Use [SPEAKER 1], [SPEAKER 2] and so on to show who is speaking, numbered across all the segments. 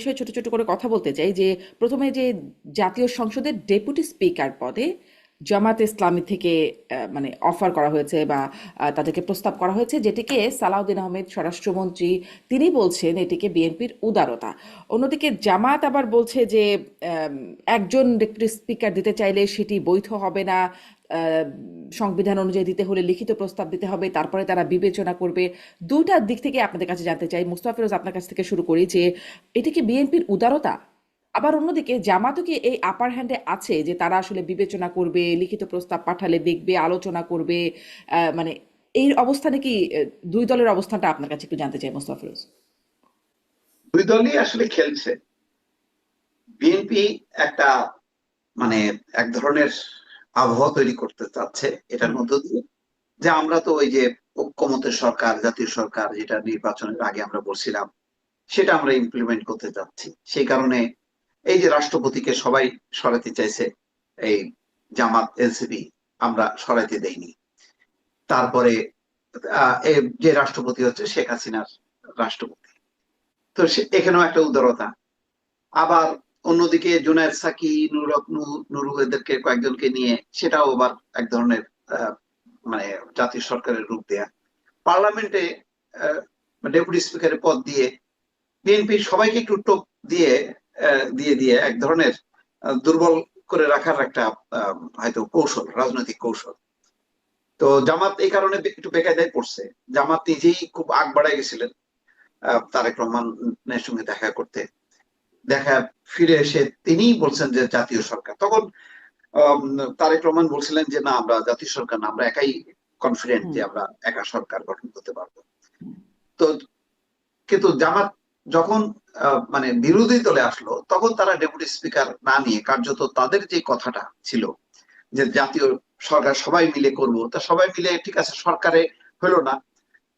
[SPEAKER 1] বিষয়ে ছোট ছোট করে কথা বলতে চাই যে প্রথমে যে জাতীয় সংসদের ডেপুটি স্পিকার পদে জামাত ইসলামী থেকে মানে অফার করা হয়েছে বা তাদেরকে প্রস্তাব করা হয়েছে, যেটিকে সালাউদ্দিন আহমেদ স্বরাষ্ট্রমন্ত্রী তিনি বলছেন এটিকে বিএনপির উদারতা। অন্যদিকে জামাত আবার বলছে যে একজন ডেপুটি স্পিকার দিতে চাইলে সেটি বৈধ হবে না, আহ, সংবিধান অনুযায়ী দিতে হলে লিখিত প্রস্তাব দিতে হবে, তারপরে তারা বিবেচনা করবে। দুটা দিক থেকে আপনাদের কাছে জানতে চাই, মুস্তাফা ফিরোজ আপনার কাছ থেকে শুরু করি, যে এটা কি বিএনপির উদারতা? আবার অন্যদিকে জামাতও কি এই আপার হ্যান্ডে আছে যে তারা আসলে বিবেচনা করবে, লিখিত প্রস্তাব পাঠালে দেখবে, আলোচনা করবে? মানে এই অবস্থানে কি দুই দলের অবস্থানটা আপনার কাছে একটু জানতে চাই মুস্তাফা ফিরোজ।
[SPEAKER 2] দুই দলই আসলে খেলছে। বিএনপি একটা মানে এক ধরনের আবহাওয়া তৈরি করতে চাচ্ছে এটার
[SPEAKER 1] হুম।
[SPEAKER 2] মধ্য দিয়ে, যে আমরা তো ওই যে ঐক্যমতের সরকার, জাতীয় সরকার যেটা নির্বাচনের আগে আমরা বলছিলাম, সেটা আমরা ইমপ্লিমেন্ট করতে চাচ্ছি। সেই কারণে এই যে রাষ্ট্রপতিকে সবাই সরাতে চাইছে, এই জামাত এনসিপি, আমরা সরাইতে দেইনি। তারপরে যে রাষ্ট্রপতি হচ্ছে শেখ হাসিনার রাষ্ট্রপতি, তো এখানেও একটা উদারতা। আবার অন্যদিকে জুনায়েদ সাকি, নুরু এদেরকে কয়েকজনকে নিয়ে সেটাও আবার এক ধরনের আহ, মানে জাতীয় সরকারের রূপ দেয়া। পার্লামেন্টে ডেপুটি স্পিকারের পদ দিয়ে বিএনপি সবাইকে একটু টোপ দিয়ে দিয়ে দিয়ে এক ধরনের দুর্বল করে রাখার একটা হয়তো কৌশল, রাজনৈতিক কৌশল। তো জামাত এই কারণে একটু বেকায়দায় পড়ছে। জামাত নিজেই খুব আগ বাড়ায় গেছিলেন তারেক রহমানের সঙ্গে দেখা করতে। দেখা ফিরে এসে তিনিই বলছেন যে জাতীয় সরকার। তখন আম, তারেক রহমান বলছিলেন যে না, আমরা জাতীয় সরকার না, আমরা একাই কনফিডেন্ট
[SPEAKER 1] হুম।
[SPEAKER 2] যে আমরা একা সরকার গঠন করতে পারবো। তো কিন্তু জামাত যখন মানে বিরোধী দলে আসলো, তখন তারা ডেপুটি স্পিকার না নিয়ে কার্যত তাদের যে কথাটা ছিল যে জাতীয় সরকার সবাই মিলে করব, তা সবাই মিলে ঠিক আছে, সরকারে হলো না।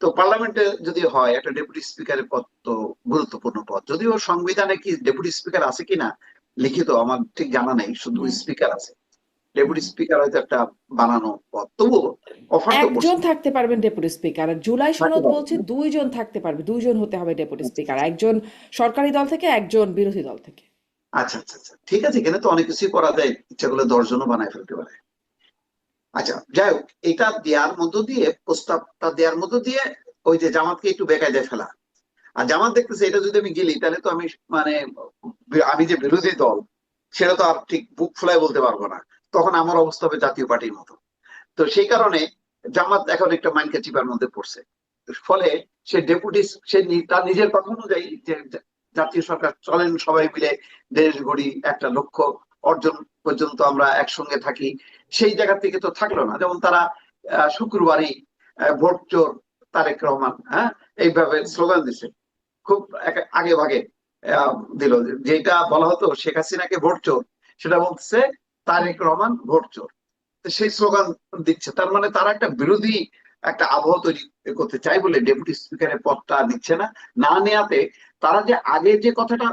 [SPEAKER 2] তো পার্লামেন্টে যদি হয়, একটা ডেপুটি স্পিকারের পদ তো গুরুত্বপূর্ণ পদ, যদিও সংবিধানে কি ডেপুটি স্পিকার আছে কিনা লিখিত আমার ঠিক জানা নেই, শুধু
[SPEAKER 1] হুম।
[SPEAKER 2] স্পিকার আছে। ডেপুটি
[SPEAKER 1] হুম।
[SPEAKER 2] স্পিকার হয়তো একটা বানানো পদ, তবুও অফার তো
[SPEAKER 1] একজন
[SPEAKER 2] করছে।
[SPEAKER 1] থাকতে পারবেন ডেপুটি স্পিকার, আর জুলাই
[SPEAKER 2] থাকতে
[SPEAKER 1] সনদ
[SPEAKER 2] পারবে
[SPEAKER 1] বলছে
[SPEAKER 2] না।
[SPEAKER 1] দুইজন থাকতে পারবে, দুইজন হতে হবে ডেপুটি স্পিকার, একজন সরকারি দল থেকে, একজন বিরোধী দল থেকে।
[SPEAKER 2] আচ্ছা আচ্ছা আচ্ছা, ঠিক আছে, এখানে তো অনেক কিছুই করা যায়, ইচ্ছা করলে 10 জনও বানায় ফেলতে পারে। আচ্ছা, যাই হোক, এটা দেওয়ার মধ্য দিয়ে, প্রস্তাবটা দেওয়ার মধ্য দিয়ে ওই যে জামাতকে একটু বেকায়দায় ফেলা। আর জামাত দেখতেছে এটা যদি আমি গেলি, তাহলে তো আমি মানে আমি যে বিরোধী দল সেটা তো আর ঠিক বুক ফুলায় বলতে পারবো না। তখন আমার অবস্থা হবে জাতীয় পার্টির মতো। তো সেই কারণে জামাত এখন একটা মাইন্ড চিপার মধ্যে পড়ছে। ফলে সে ডেপুটি, তার নিজের কথা অনুযায়ী যে জাতীয় সরকার চলেন সবাই মিলে দেশ গড়ি, একটা লক্ষ্য অর্জন পর্যন্ত আমরা একসঙ্গে থাকি, সেই জায়গা থেকে তো থাকলো না। যেমন তারা শুক্রবারই ভোট চোর তারেক রহমান, হ্যাঁ, এইভাবে স্লোগান দিছে খুব আগে ভাগে। দিল, যেটা বলা হতো শেখ হাসিনাকে ভোট চোর, সেটা বলতেছে তারেক রহমান ভোট চোর। তো সেই স্লোগান দিচ্ছে, তার মানে তারা একটা বিরোধী একটা আবহাওয়া তৈরি করতে চাই বলে ডেপুটি স্পিকারের পদটা নিচ্ছে না। না নেয়াতে তারা যে আগে যে কথাটা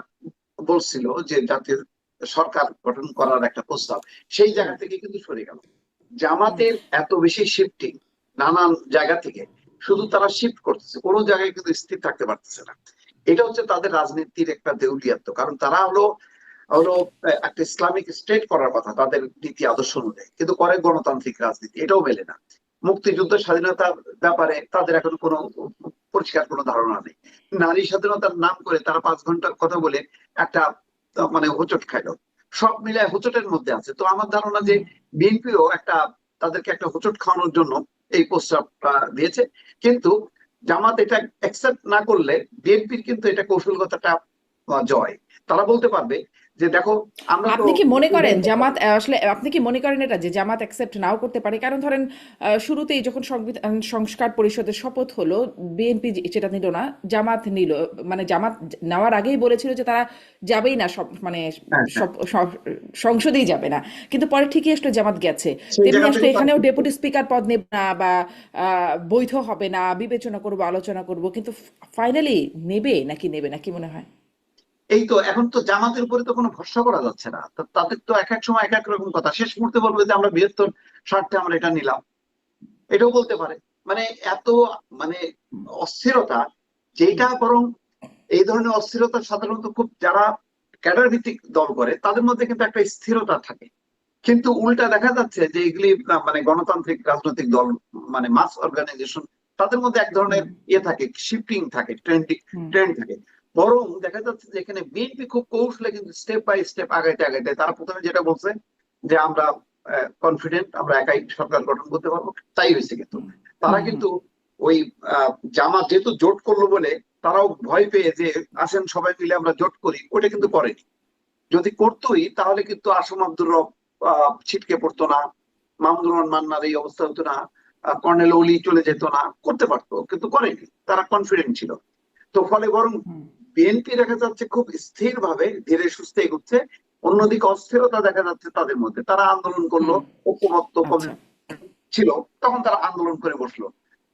[SPEAKER 2] বলছিল যে জাতীয় সরকার গঠন করার একটা প্রস্তাব, সেই
[SPEAKER 1] হুম।
[SPEAKER 2] জায়গা থেকে কিন্তু সরে গেল।
[SPEAKER 1] হুম।
[SPEAKER 2] জামাতের এত বেশি শিফটিং নানান জায়গা থেকে, শুধু তারা শিফট করতেছে, কোনো জায়গায় কিন্তু স্থির থাকতে পারতেছে না। এটা হচ্ছে তাদের রাজনীতির একটা দেউলিয়াত্ব, কারণ তারা হলো হলো একটা ইসলামিক স্টেট করার কথা তাদের নীতি আদর্শ অনুযায়ী, কিন্তু করে গণতান্ত্রিক রাজনীতি, এটাও মেলে না। মুক্তিযুদ্ধ স্বাধীনতার ব্যাপারে তাদের এখন কোনো পরিষ্কার কোনো ধারণা নেই। নারী স্বাধীনতার নাম করে তারা 5 ঘন্টা কথা বলে একটা মানে হোঁচট খাইলো। সব মিলে হোঁচটের মধ্যে আছে। তো আমার ধারণা যে
[SPEAKER 1] হুম।
[SPEAKER 2] বিএনপিও একটা, তাদেরকে একটা হোঁচট খাওয়ানোর জন্য এই প্রস্তাবটা দিয়েছে। কিন্তু জামাত এটা অ্যাকসেপ্ট না করলে বিএনপির কিন্তু এটা কৌশলগত একটা জয়। তারা বলতে পারবে যে দেখো, আমরা তো
[SPEAKER 1] আপনি কি মনে করেন জামাত আসলে, আপনি কি মনে করেন এটা যে জামাত অ্যাকসেপ্ট নাও করতে পারে? কারণ ধরেন শুরুতেই যখন সংবিধান সংস্কার পরিষদের শপথ হলো, বিএনপি সেটা নিল না, জামাত নিল। মানে জামাত নেওয়ার আগেই বলেছিল যে তারা যাবেই না, সব মানে
[SPEAKER 2] হ্যাঁ হ্যাঁ,
[SPEAKER 1] সব সংসদেই যাবে না, কিন্তু পরে ঠিকই আসলে জামাত গেছে।
[SPEAKER 2] সেই
[SPEAKER 1] তেমনি
[SPEAKER 2] জায়গা
[SPEAKER 1] আসলে
[SPEAKER 2] থেকে তারা
[SPEAKER 1] এখানেও
[SPEAKER 2] ঠিক
[SPEAKER 1] ডেপুটি
[SPEAKER 2] করবে।
[SPEAKER 1] স্পিকার পদ নেব না বা বৈধ হবে না, বিবেচনা করব, আলোচনা করব, কিন্তু ফাইনালি নেবে নাকি নেবে না, কি মনে হয়?
[SPEAKER 2] এই তো এখন তো জামাতের উপরে তো কোনো ভরসা করা যাচ্ছে না। তো তাদের তো এক এক সময় এক এক রকম কথা, শেষ মুহূর্তে বলবে যে আমরা বৃহত্তর স্বার্থে আমরা এটা নিলাম, এটাও বলতে পারে। মানে এত মানে অস্থিরতা, যেটা বরং এই ধরনের অস্থিরতা সাধারণত খুব যারা ক্যাডার ভিত্তিক দল করে তাদের মধ্যে কিন্তু একটা স্থিরতা থাকে। কিন্তু উল্টা দেখা যাচ্ছে যে এগুলি মানে গণতান্ত্রিক রাজনৈতিক দল, মানে মাস অর্গানাইজেশন, তাদের মধ্যে এক ধরনের
[SPEAKER 1] হুম
[SPEAKER 2] থাকে, শিফটিং থাকে,
[SPEAKER 1] হুম
[SPEAKER 2] ট্রেন্ড থাকে। বরং দেখা যাচ্ছে যে এখানে বিএনপি খুব কৌশলে কিন্তু স্টেপ বাই স্টেপ আগাইতে আগাইতে তারা প্রথমে যেটা বলছে যে আমরা কনফিডেন্ট, আমরা একাই সরকার গঠন করতে পারবো, তাই হয়েছে। কিন্তু
[SPEAKER 1] হুম
[SPEAKER 2] তারা
[SPEAKER 1] হুম হুম
[SPEAKER 2] কিন্তু ওই জামাত যেহেতু জোট করলো বলে তারাও ভয় পেয়ে যে আসেন সবাই মিলে আমরা জোট করি, ওটা কিন্তু করেনি। যদি করতোই তাহলে কিন্তু আসম আব্দুর রব ছিটকে পড়তো না, মামুনুর রহমান মান্নার এই অবস্থা হতো না, কর্নেল ওলি চলে যেত না, করতে পারতো, কিন্তু করেনি। তারা কনফিডেন্ট ছিল। তো ফলে বরং
[SPEAKER 1] হুম
[SPEAKER 2] বিএনপি দেখা যাচ্ছে খুব স্থির ভাবে ধীরে সুস্থে এগোচ্ছে। অন্যদিকে অস্থিরতা দেখা যাচ্ছে তাদের মধ্যে। তারা আন্দোলন করলো,
[SPEAKER 1] হুম
[SPEAKER 2] ঐক্যমত্য
[SPEAKER 1] আচ্ছা
[SPEAKER 2] ছিল, তখন তারা আন্দোলন করে বসলো।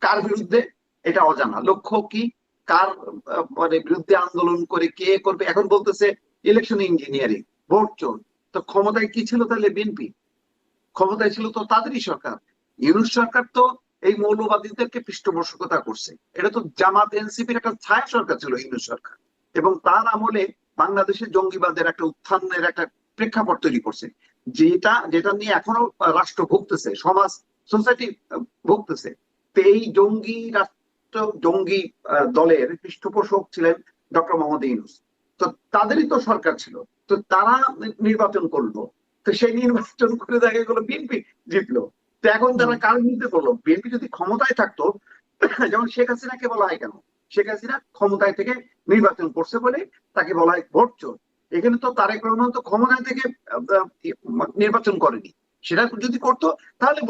[SPEAKER 2] কার বিরুদ্ধে এটা অজানা, লক্ষ্য কি, কার মানে বিরুদ্ধে আন্দোলন করে কে করবে। এখন বলতেছে ইলেকশন ইঞ্জিনিয়ারিং, ভোট চোর। তো ক্ষমতায় কি ছিল তাহলে বিএনপি? ক্ষমতায় ছিল তো তাদেরই সরকার। ইউনূস সরকার তো এই মৌলবাদীদেরকে পৃষ্ঠপোষকতা করছে। এটা তো জামাত এনসিপির একটা ছায়া সরকার ছিল ইউনূস সরকার, এবং তার আমলে বাংলাদেশে জঙ্গিবাদের একটা উত্থানের একটা প্রেক্ষাপট তৈরি করছে, যেটা যেটা নিয়ে এখনো রাষ্ট্র ভুগতেছে, সমাজ, সোসাইটি ভুগতেছে। তো এই জঙ্গি রাষ্ট্র, জঙ্গি দলের পৃষ্ঠপোষক ছিলেন ডক্টর মোহাম্মদ ইউনূস। তো তাদেরই তো সরকার ছিল। তো তারা নির্বাচন করলো, তো সেই নির্বাচন করে দেখা গেলো বিএনপি জিতলো। তো এখন
[SPEAKER 1] হুম
[SPEAKER 2] তারা কার বিরুদ্ধে করলো? বিএনপি যদি ক্ষমতায় থাকতো, যেমন শেখ হাসিনাকে বলা হয় কেন, শেখ হাসিনা ক্ষমতায় থেকে নির্বাচন করছে বলে তাকে বলা হয় ভোট চোর। এখানে তো তারেক রহমান তো ক্ষমতায় থেকে নির্বাচন করেনি। সেটা যদি করতো তাহলে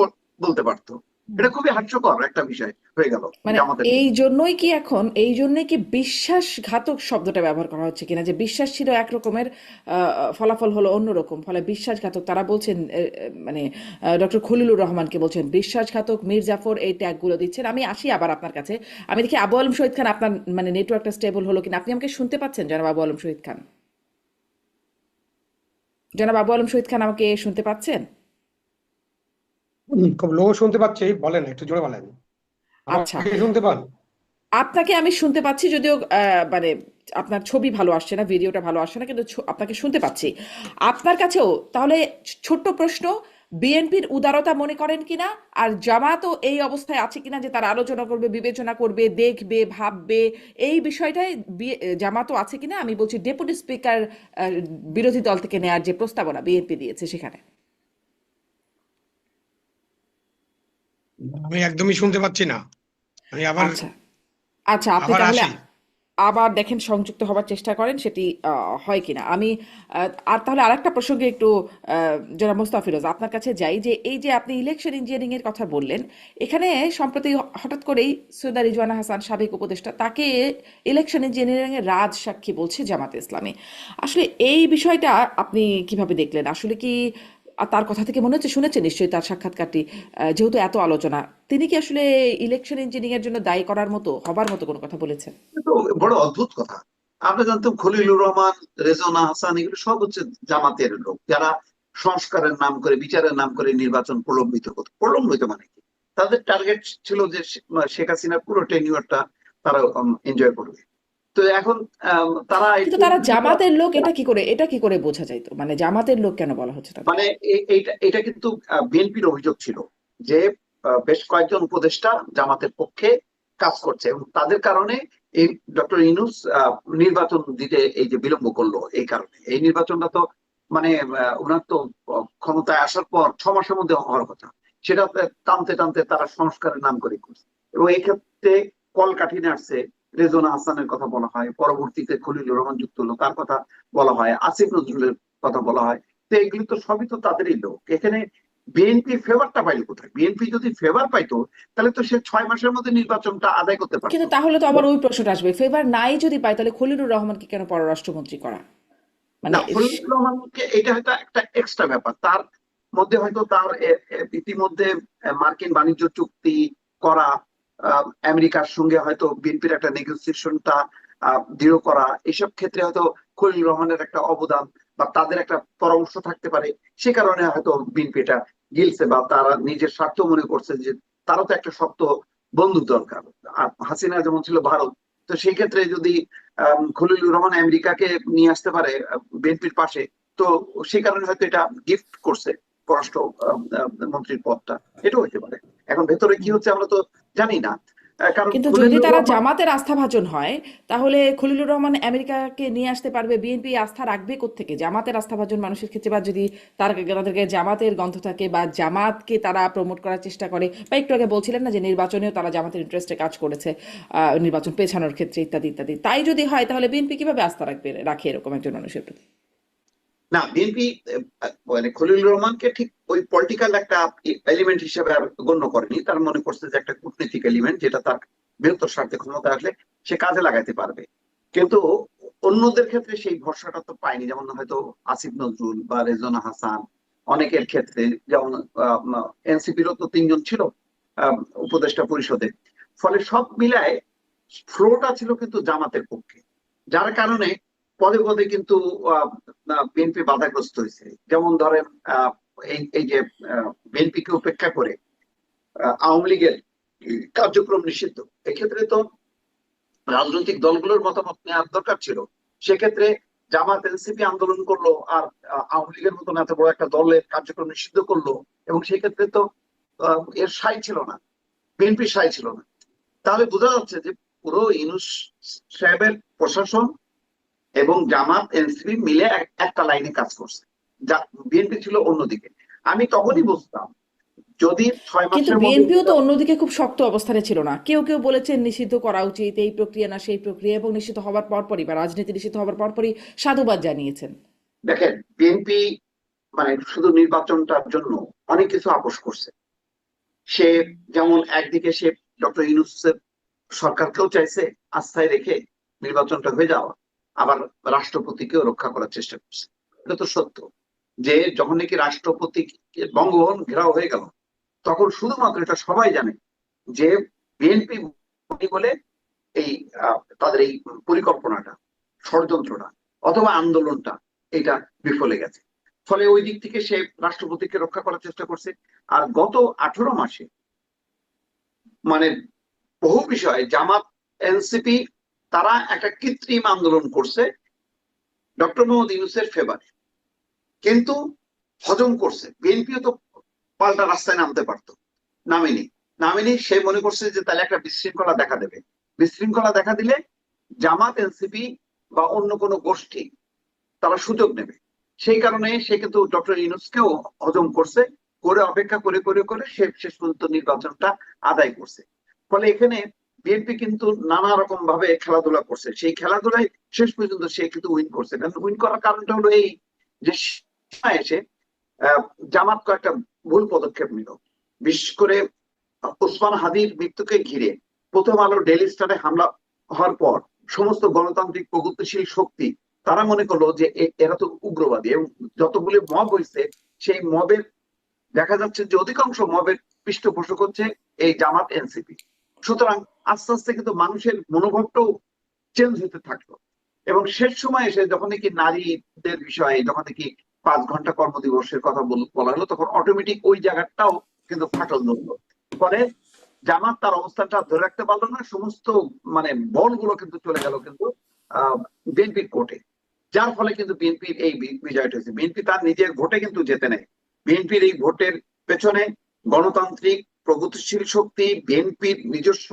[SPEAKER 2] বলতে পারতো।
[SPEAKER 1] হুম।
[SPEAKER 2] এটা খুবই হাস্যকর একটা বিষয় হয়ে গেল
[SPEAKER 1] মানে
[SPEAKER 2] জামাতের।
[SPEAKER 1] এই জন্যই কি বিশ্বাসঘাতক শব্দটা ব্যবহার করা হচ্ছে কিনা, যে বিশ্বাস ছিল একরকমের, ফলাফল হলো অন্যরকম, ফলে বিশ্বাসঘাতক তারা বলছেন, মানে ডক্টর খলিলুর রহমানকে বলছেন বিশ্বাসঘাতক, মীর জাফর এই ট্যাগগুলো দিচ্ছেন। আমি আসি আবার আপনার কাছে। আমি দেখি আবু আলম শহীদ খান, আপনার মানে নেটওয়ার্কটা স্টেবল হলো কিনা, আপনি আমাকে শুনতে পাচ্ছেন জনাব আবু আলম শহীদ খান? জনাব আবু আলম শহীদ খান আমাকে শুনতে পাচ্ছেন?
[SPEAKER 3] খুব লো শুনতে পাচ্ছি, বলেন একটু জোরে বলেন।
[SPEAKER 1] আচ্ছা,
[SPEAKER 3] আমাকে শুনতে পান?
[SPEAKER 1] আপনাকে আমি শুনতে পাচ্ছি, যদিও মানে আপনার ছবি ভালো আসছে না, ভিডিওটা ভালো আসছে না, কিন্তু আপনাকে শুনতে পাচ্ছি। আপনার কাছেও তাহলে ছোট্ট প্রশ্ন, বিএনপির উদারতা মনে করেন কিনা, আর জামাতও এই অবস্থায় আছে কিনা যে তারা আলোচনা করবে, বিবেচনা করবে, দেখবে, ভাববে, এই বিষয়টাই জামাতও আছে কিনা? আমি বলছি ডেপুটি স্পিকার বিরোধী দল থেকে নেয়ার যে প্রস্তাবনা বিএনপি দিয়েছে সেখানে।
[SPEAKER 3] আমি একদমই শুনতে পাচ্ছি না। আমি আবার
[SPEAKER 1] আচ্ছা আচ্ছা, আপনি
[SPEAKER 3] আবার
[SPEAKER 1] তাহলে
[SPEAKER 3] আসি।
[SPEAKER 1] আবার দেখেন সংযুক্ত হবার চেষ্টা করেন সেটি হয় কিনা। আমি আর তাহলে আরেকটা প্রসঙ্গে একটু জনাব মোস্তাফিরোজ আপনার কাছে যাই, যে এই যে আপনি ইলেকশন ইঞ্জিনিয়ারিং এর কথা বললেন, এখানে সম্প্রতি হঠাৎ করেই সৈয়দা রিজওয়ানা হাসান সাবেক উপদেষ্টা তাকে ইলেকশন ইঞ্জিনিয়ারিং এর রাজ সাক্ষী বলছে জামাতে ইসলামী। আসলে এই বিষয়টা আপনি কিভাবে দেখলেন? আসলে কি তার কথা থেকে মনে হচ্ছে, শুনেছেন নিশ্চয়ই তার সাক্ষাৎকারটি, যেহেতু এত আলোচনা, তিনি কি আসলে ইলেকশন ইঞ্জিনিয়ারিং এর জন্য দায়ী করার মতো, হবার মতো কোনো কথা বলেছেন?
[SPEAKER 2] তো বড় অদ্ভুত কথা। আমরা জানতাম খলিলুর রহমান, রেজওয়ানা হাসান এগুলো সব হচ্ছে জামাতের লোক, যারা সংস্কারের নাম করে, বিচারের নাম করে নির্বাচন প্রলম্বিত করতো। প্রলম্বিত মানে কি? তাদের টার্গেট ছিল যে শেখ হাসিনার পুরো টেনিউরটা তারা এনজয় করবে। তো এখন তারা
[SPEAKER 1] কিন্তু তারা জামাতের লোক, এটা কি করে বোঝা যাইতো? মানে জামাতের লোক কেন বলা হচ্ছে তাদের?
[SPEAKER 2] মানে এইটা এটা কিন্তু বিএনপির অভিযোগ ছিল যে বেশ কয়েকজন উপদেষ্টা জামাতের পক্ষে কাজ করছে, এবং তাদের কারণে এই ডক্টর ইউনূস নির্বাচন দিতে এই যে বিলম্ব করলো। এই কারণে এই নির্বাচনটা তো মানে ওনার তো ক্ষমতায় আসার পর 6 মাসের মধ্যে হওয়ার কথা, সেটা টানতে টানতে তারা সংস্কারের নাম করে করছে। এবং এই ক্ষেত্রে কলকাঠি নাড়ছে, রেজওয়ানা হাসানের কথা বলা হয়, পরবর্তীতে খলিলুর রহমান যুক্ত হলো, তার কথা বলা হয়, আসিফ নজরুলের কথা বলা হয়। তো এগুলি তো সবই তো তাদেরই লোক। এখানে বিএনপি ফেভারটা পাইলো কোথায়? বিএনপি যদি ফেভার পাইতো তাহলে তো সে 6 মাসের মধ্যে নির্বাচনটা আদায় করতে
[SPEAKER 1] কিন্তু
[SPEAKER 2] পারতো।
[SPEAKER 1] তাহলে তো আবার ওই প্রশ্নটা আসবে, ফেভার নাই যদি পায় তাহলে খলিলুর রহমানকে কেন পররাষ্ট্রমন্ত্রী করা? মানে
[SPEAKER 2] না, খলিলুর রহমানকে এটা হয়তো একটা এক্সট্রা ব্যাপার, তার মধ্যে হয়তো তার ইতিমধ্যে মার্কিন বাণিজ্য চুক্তি করা, আমেরিকার সঙ্গে হয়তো বিএনপির একটা নেগোসিয়েশনটা দৃঢ় করা, এসব ক্ষেত্রে হয়তো খলিলুর রহমানের একটা অবদান বা তাদের একটা পরামর্শ থাকতে পারে। সে কারণে হয়তো বিএনপি এটা গিলছে, বা তারা নিজের স্বার্থ মনে করছে যে তারও তো একটা শক্ত বন্ধু দরকার। আর হাসিনা যেমন ছিল ভারত, তো সেই ক্ষেত্রে যদি খলিলুর রহমান আমেরিকাকে নিয়ে আসতে পারে বিএনপির পাশে, তো সেই কারণে হয়তো এটা গিফট করছে পররাষ্ট্র মন্ত্রীর পদটা, এটা হইতে পারে। এখন ভেতরে কি হচ্ছে আমরা তো জানি না, কারণ
[SPEAKER 1] কিন্তু যদি
[SPEAKER 2] খলিলুর
[SPEAKER 1] তারা
[SPEAKER 2] রহমান,
[SPEAKER 1] জামাতের আস্থাভাজন হয়, তাহলে খলিলুর রহমান আমেরিকাকে নিয়ে আসতে পারবে, বিএনপি আস্থা রাখবে কোত্থেকে জামাতের আস্থাভাজন মানুষের ক্ষেত্রে? বা যদি তাদেরকে জামাতের গন্ধ থাকে বা জামাতকে তারা প্রমোট করার চেষ্টা করে, বা একটু আগে বলছিলেন না যে নির্বাচনেও তারা জামাতের ইন্টারেস্টে কাজ করেছে, নির্বাচন পেছানোর ক্ষেত্রে ইত্যাদি ইত্যাদি, তাই যদি হয় তাহলে বিএনপি কিভাবে আস্থা রাখে এরকম একজন মানুষের প্রতি?
[SPEAKER 2] না বিএনপি মানে খলিলুর রহমানকে ঠিক ওই পলিটিক্যাল একটা এলিমেন্ট হিসেবে আর গণ্য করেনি, তার মনে করছে যে একটা কূটনৈতিক এলিমেন্ট, যেটা তার বৃহত্তর স্বার্থে ক্ষমতা আসলে সে কাজে লাগাতে পারবে। কিন্তু অন্যদের ক্ষেত্রে সেই ভরসাটা তো পায়নি, যেমন হয়তো আসিফ নজরুল বা রেজওয়ানা হাসান, অনেকের ক্ষেত্রে যেমন এনসিপিরও তো 3 জন ছিল উপদেষ্টা পরিষদে। ফলে সব মিলায় ফ্লোটা ছিল কিন্তু জামাতের পক্ষে, যার কারণে পদে পদে কিন্তু বিএনপি বাধাগ্রস্ত হয়েছে। যেমন ধরেন এই যে বিএনপিকে উপেক্ষা করে আওয়ামী লীগের কার্যক্রম নিষিদ্ধ, এক্ষেত্রে তো রাজনৈতিক দলগুলোর মতামত নেওয়ার দরকার ছিল। সেক্ষেত্রে জামাত এনসিপি আন্দোলন করলো, আর আওয়ামী লীগের মতন এত বড় একটা দলের কার্যক্রম নিষিদ্ধ করলো, এবং সেক্ষেত্রে তো এর সাই ছিল না, বিএনপির সাই ছিল না। তাহলে বোঝা যাচ্ছে যে পুরো ইউনূস সাহেবের প্রশাসন এবং জামাত এনসিপি মিলে একটা লাইনে কাজ করছে, যা বিএনপি ছিল অন্যদিকে। আমি তখনই বুঝতাম যদি 6
[SPEAKER 1] কিন্তু
[SPEAKER 2] মাসের মধ্যে
[SPEAKER 1] বিএনপিও তো অন্যদিকে খুব শক্ত অবস্থানে ছিল না। কেউ কেউ বলেছেন নিষিদ্ধ করা উচিত, এই প্রক্রিয়া না সেই প্রক্রিয়া, এবং নিষিদ্ধ হওয়ার পরপরই বা রাজনীতি নিষিদ্ধ হওয়ার পরপরই সাধুবাদ জানিয়েছেন।
[SPEAKER 2] দেখেন বিএনপি মানে শুধু নির্বাচনটার জন্য অনেক কিছু আপোষ করছে। সে যেমন একদিকে সে ডক্টর ইউনূসের সরকারকেও চাইছে আস্থায় রেখে নির্বাচনটা হয়ে যাওয়া, আবার রাষ্ট্রপতিকেও রক্ষা করার চেষ্টা করছে। এটা তো সত্য যে যখন নাকি রাষ্ট্রপতি বঙ্গভবন ঘেরাও হয়ে গেল, তখন শুধুমাত্র এটা সবাই জানে যে বিএনপি বলে এই তাদের এই পরিকল্পনাটা, ষড়যন্ত্রটা অথবা আন্দোলনটা, এটা বিফলে গেছে। ফলে ওই দিক থেকে সে রাষ্ট্রপতিকে রক্ষা করার চেষ্টা করছে। আর গত 18 মাসে মানে বহু বিষয়ে জামাত এনসিপি তারা একটা কৃত্রিম আন্দোলন করছে ডক্টর মোহাম্মদ ইউনূসের ফেভারে, কিন্তু হজম করছে। বিএনপিও তো পাল্টা রাস্তায় নামতে পারতো, নামেনি। সে মনে করছে যে তাহলে একটা বিশৃঙ্খলা দেখা দেবে, বিশৃঙ্খলা দেখা দিলে জামাত এনসিপি বা অন্য কোনো গোষ্ঠী তারা সুযোগ নেবে। সেই কারণে সে কিন্তু ডক্টর ইউনূসকেও হজম করছে, করে অপেক্ষা করে করে করে সে শেষ পর্যন্ত নির্বাচনটা আদায় করছে। ফলে এখানে বিএনপি কিন্তু নানা রকম ভাবে খেলাধুলা করছে, সেই খেলাধুলায় শেষ পর্যন্ত সে কিন্তু উইন করছে। কারণ উইন করার কারণটা হলো এই যে সময় এসে জামাত কয়েকটা ভুল পদক্ষেপ নিল। বিশেষ করে ওসমান হাদির মৃত্যুকে ঘিরে প্রথম আলো ডেইলি স্টারে হামলা হওয়ার পর সমস্ত গণতান্ত্রিক প্রগতিশীল শক্তি তারা মনে করলো যে এরা তো উগ্রবাদী, এবং যতগুলি মব হয়েছে সেই মবের দেখা যাচ্ছে যে অধিকাংশ মবের পৃষ্ঠপোষক হচ্ছে এই জামাত এনসিপি। সুতরাং আস্তে আস্তে কিন্তু মানুষের মনোভাবটাও চেঞ্জ হতে থাকলো, এবং শেষ সময় এসে যখন নাকি নারীদের বিষয়ে যখন নাকি 5 ঘন্টা কর্মদিবসের কথা বলা হলো, তখন অটোমেটিক ওই জায়গাটাও কিন্তু ফাটল ধরলো। ফলে জামাত তার অবস্থানটা ধরে রাখতে পারলো না, সমস্ত মানে বলগুলো কিন্তু চলে গেল কিন্তু বিএনপির কোর্টে, যার ফলে কিন্তু বিএনপির এই বিজয়টা হয়েছে। বিএনপি তার নিজের ভোটে কিন্তু জেতে নেয়। বিএনপির এই ভোটের পেছনে গণতান্ত্রিক প্রগতিশীল শক্তি, বিএনপির নিজস্ব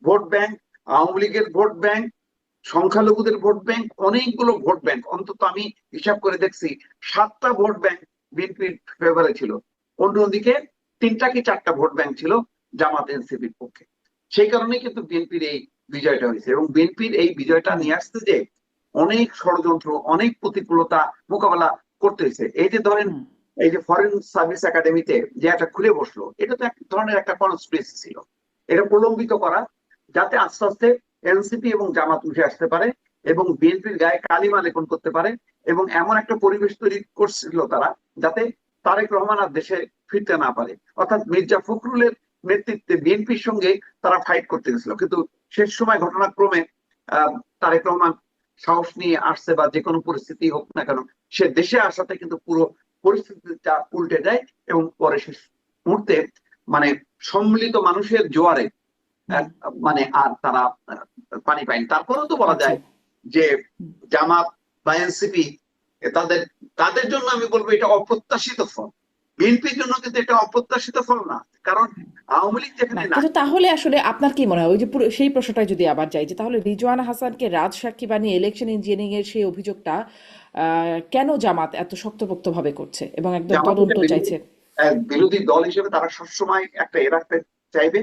[SPEAKER 2] ভোট ব্যাংক, আওয়ামী লীগের ভোট ব্যাংক, সংখ্যালঘুদের ভোট ব্যাংক, অনেকগুলো ভোট ব্যাংক, অন্তত আমি হিসাব করে দেখছি 7টা ভোট ব্যাংক বিএনপির ফেভারে ছিল। অন্যদিকে 3টা কি 4টা ভোট ব্যাংক ছিল জামাত এনসিপির পক্ষে। সেই কারণে কিন্তু বিএনপির এই বিজয়টা হয়েছে, এবং বিএনপির এই বিজয়টা নিয়ে আসতে যে অনেক ষড়যন্ত্র, অনেক প্রতিকূলতা মোকাবেলা করতে হয়েছে। এই যে ধরেন এই যে ফরেন সার্ভিস একাডেমিতে যে একটা খুলে বসলো, এটা তো এক ধরনের একটা কনস্পিরেসি ছিল। এটা প্রলম্বিত করা যাতে আস্তে আস্তে এনসিপি এবং জামাত উঠে আসতে পারে এবং বিএনপির গায়ে কালিমা লেপন করতে পারে, এবং এমন একটা পরিবেশ তৈরি করছিল তারা যাতে তারেক রহমান আর দেশে ফিরতে না পারে। অর্থাৎ মির্জা ফখরুলের নেতৃত্বে বিএনপির সঙ্গে তারা ফাইট করতে গেছিল, কিন্তু শেষ সময় ঘটনাক্রমে তারেক রহমান সাহস নিয়ে আসছে, বা যে কোনো পরিস্থিতি হোক না কেন সে দেশে আসাতে কিন্তু পুরো পরিস্থিতিটা উল্টে যায়, এবং পরে শেষ মুহূর্তে মানে সম্মিলিত মানুষের জোয়ারে মানে আর তারা পানি পায়নি। তারপরেও তো বলা যায় যে জামাত বা এনসিপি তাদের তাদের জন্য আমি বলবো এটা অপ্রত্যাশিত ফল। বিএনপির জন্য কিন্তু এটা অপ্রত্যাশিত ফল না, কারণ আওয়ামী লীগ
[SPEAKER 1] না
[SPEAKER 2] যেখানে না।
[SPEAKER 1] কিন্তু তাহলে আসলে আপনার কি মনে হয়, ওই যে সেই প্রশ্নটায় যদি আবার যাই, যে তাহলে রিজওয়ানা হাসানকে রাজসাক্ষী বানিয়ে ইলেকশন ইঞ্জিনিয়ারিং এর সেই অভিযোগটা কেন জামাত এত শক্তপোক্তভাবে করছে এবং একদম
[SPEAKER 2] জামাতের
[SPEAKER 1] তদন্ত চাইছে?
[SPEAKER 2] বিরোধী দল হিসেবে তারা সবসময় একটা রাখতে চাইবে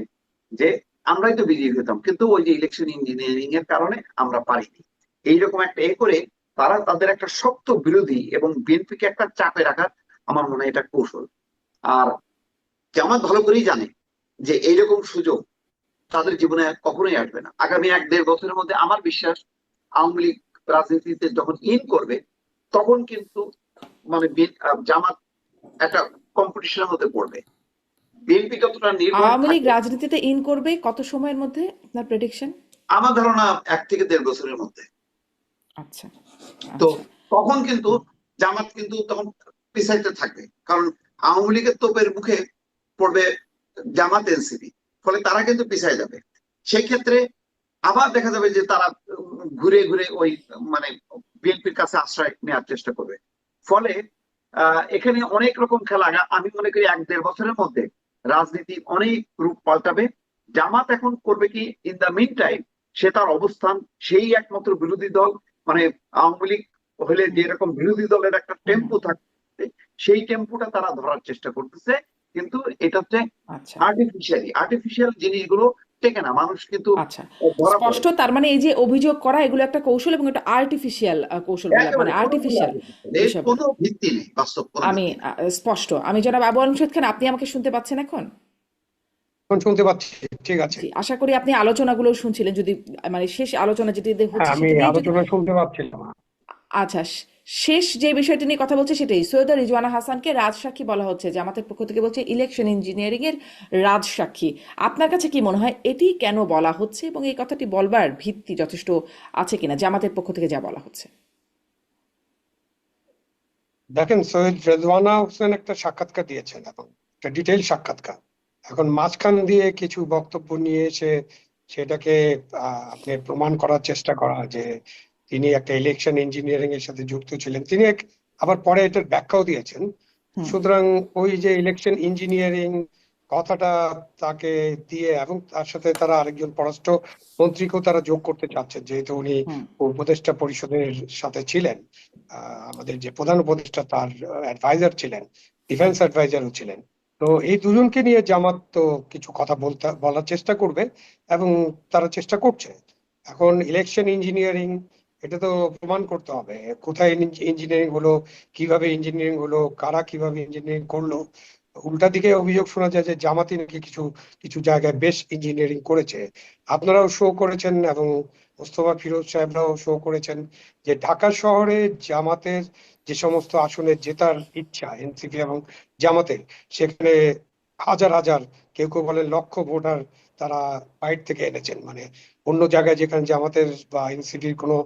[SPEAKER 2] যে আমরাই তো বিজয়ী হতাম, কিন্তু ওই যে ইলেকশন ইঞ্জিনিয়ারিং এর কারণে আমরা পারিনি, এইরকম একটা করে তারা তাদের একটা শক্ত বিরোধী এবং বিএনপিকে একটা চাপে রাখার আমার মনে হয় এটা কৌশল। আর জামাত ভালো করেই জানে যে এইরকম সুযোগ তাদের জীবনে কখনোই আসবে না। আগামী 1-1.5 বছরের মধ্যে আমার বিশ্বাস আওয়ামী লীগ রাজনীতিতে যখন করবে তখন কিন্তু মানে জামাত একটা কম্পিটিশনের মধ্যে পড়বে। বিএনপি যতটা নির্ভর
[SPEAKER 1] আওয়ামী লীগ
[SPEAKER 2] থাকবে,
[SPEAKER 1] রাজনীতিতে করবে কত সময়ের মধ্যে, আপনার প্রেডিকশন?
[SPEAKER 2] আমার ধারণা 1 থেকে 1.5 বছরের মধ্যে।
[SPEAKER 1] আচ্ছা,
[SPEAKER 2] তো
[SPEAKER 1] আচ্ছা।
[SPEAKER 2] তখন কিন্তু জামাত কিন্তু তখন পিছাইতে থাকবে, কারণ আওয়ামী লীগের তোপের মুখে পড়বে জামাত এনসিপি, ফলে তারা কিন্তু পিছায় যাবে। সেই ক্ষেত্রে আবার দেখা যাবে যে তারা ঘুরে ঘুরে ওই মানে বিএনপির কাছে আশ্রয় নেওয়ার চেষ্টা করবে। ফলে এখানে অনেক রকম খেলা, আমি মনে করি 1-1.5 বছরের মধ্যে রাজনীতি অনেক রূপ পাল্টাবে। জামাত এখন করবে কি, ইন দা মিন টাইম সে তার অবস্থান, সেই একমাত্র বিরোধী দল, মানে আওয়ামী লীগ হলে যেরকম বিরোধী দলের একটা
[SPEAKER 1] হুম,
[SPEAKER 2] টেম্পো থাকবে, সেই টেম্পোটা তারা ধরার চেষ্টা করতেছে। কিন্তু এটা হচ্ছে
[SPEAKER 1] আচ্ছা,
[SPEAKER 2] আর্টিফিশিয়াল জিনিসগুলো টেকে না, মানুষ কিন্তু
[SPEAKER 1] আচ্ছা।
[SPEAKER 2] ধরা পড়ে।
[SPEAKER 1] স্পষ্ট, তার মানে এই যে অভিযোগ করা, এগুলো একটা কৌশল এবং এটা আর্টিফিশিয়াল কৌশল বলে, মানে
[SPEAKER 2] একেবারে কোনো মূল্য
[SPEAKER 1] আর্টিফিশিয়াল
[SPEAKER 2] আসবে না। এর
[SPEAKER 1] বিষয় বলে।
[SPEAKER 2] কোনো ভিত্তি নেই, বাস্তব কোনো
[SPEAKER 1] আমি
[SPEAKER 2] ভিত্তি নেই।
[SPEAKER 1] স্পষ্ট, আমি জনাব আবু আলমশাদ খান, আপনি আমাকে শুনতে পাচ্ছেন এখন?
[SPEAKER 3] এখন শুনতে পাচ্ছি, ঠিক আছে।
[SPEAKER 1] জি, আশা করি আপনি আলোচনাগুলো শুনছিলেন, যদি মানে শেষ আলোচনা যেটি
[SPEAKER 3] হ্যাঁ,
[SPEAKER 1] হচ্ছে
[SPEAKER 3] আমি
[SPEAKER 1] সেটা নিয়ে যদি।
[SPEAKER 3] আলোচনা শুনতে পাচ্ছিলাম।
[SPEAKER 1] আচ্ছা, শেষ যে বিষয়টি নিয়ে কথা বলছে সেটাই, সৈয়দা রিজওয়ানা হাসানকে রাজসাক্ষী বলা হচ্ছে, যে আমাদের পক্ষ থেকে বলছে ইলেকশন ইঞ্জিনিয়ারিং এর রাজসাক্ষী। আপনার কাছে কি মনে হয় এটি কেন বলা হচ্ছে, এবং এই কথাটি বলবার ভিত্তি যথেষ্ট আছে কিনা জামাতের পক্ষ থেকে যা বলা হচ্ছে?
[SPEAKER 3] দেখেন, সৈয়দ রেজওয়ানা হোসেন একটা সাক্ষাৎকার দিয়েছেন, এবং একটা ডিটেইল সাক্ষাৎকার। এখন মাঝখান দিয়ে কিছু বক্তব্য নিয়ে এসে সেটাকে আপনি প্রমাণ করার চেষ্টা করা যে তিনি একটা ইলেকশন ইঞ্জিনিয়ারিং এর সাথে যুক্ত ছিলেন, তিনি আবার পরে এটার ব্যাখ্যাও দিয়েছেন।
[SPEAKER 1] হুম,
[SPEAKER 3] সুতরাং ওই যে ইলেকশন ইঞ্জিনিয়ারিং কথাটা তাকে দিয়ে, এবং তার সাথে তারা আরেকজন পররাষ্ট্র মন্ত্রীকেও তারা যোগ করতে চাচ্ছেন, যেহেতু উনি
[SPEAKER 1] হুম,
[SPEAKER 3] উপদেষ্টা পরিষদের সাথে ছিলেন। আমাদের যে প্রধান উপদেষ্টা তার অ্যাডভাইজার ছিলেন,
[SPEAKER 1] হুম।
[SPEAKER 3] ডিফেন্স অ্যাডভাইজারও ছিলেন। তো এই দুজনকে নিয়ে জামাত তো কিছু কথা বলার চেষ্টা করবে, এবং তারা চেষ্টা করছে। এখন ইলেকশন ইঞ্জিনিয়ারিং, এটা তো প্রমাণ করতে হবে কোথায় ইঞ্জিনিয়ারিং হলো, কিভাবে ইঞ্জিনিয়ারিং হলো, কারা কিভাবে ইঞ্জিনিয়ারিং করলো। উল্টা দিকে অভিযোগ শোনা যায় যে জামাতি নাকি কিছু কিছু জায়গায় বেশ ইঞ্জিনিয়ারিং করেছে। আপনারাও শো করেছেন, এবং মোস্তফা ফিরোজ সাহেবরাও শো করেছেন যে ঢাকা শহরে জামাতের যে সমস্ত আসনে জেতার ইচ্ছা এনসিপি এবং জামাতের, সেখানে হাজার হাজার, কেউ কেউ বলেন লক্ষ ভোটার তারা বাইরে থেকে এনেছেন। মানে অন্য জায়গায় যেখানে জামাতের বা এনসিপির কোনো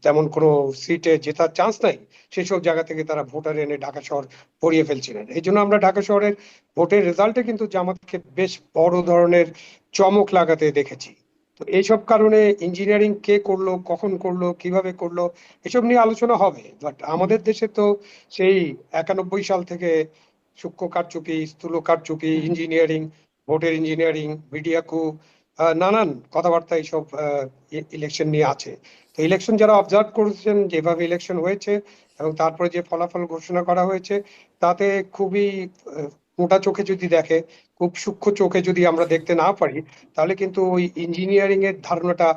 [SPEAKER 3] তেমন কোনো সিটে জেতার চান্স নাই, সেসব জায়গা থেকে তারা ভোটার এনে ঢাকা শহর ভরিয়ে ফেলছিলেন। এই জন্য আমরা ঢাকা শহরের ভোটের রেজাল্টে কিন্তু জামাতকে বেশ বড় ধরনের চমক লাগাতে দেখেছি। তো এইসব কারণে ইঞ্জিনিয়ারিং কে করলো, কখন করলো, কিভাবে করলো, এসব নিয়ে আলোচনা হবে। বাট আমাদের দেশে তো সেই 91 সাল থেকে সূক্ষ্ম কারচুপি, স্থূল কারচুপি, ইঞ্জিনিয়ারিং, ভোটের ইঞ্জিনিয়ারিং, মিডিয়া কু, নানান কথাবার্তা এইসব ইলেকশন নিয়ে আছে। তো ইলেকশন যারা অবজার্ভ করেছেন, যেভাবে ইলেকশন হয়েছে এবং তারপরে যে ফলাফল ঘোষণা করা হয়েছে, তাতে খুবই মোটা চোখে যদি দেখে, খুব সূক্ষ্ম চোখে যদি আমরা দেখতে না পারি, তাহলে কিন্তু ওই ইঞ্জিনিয়ারিং এর ধারণাটা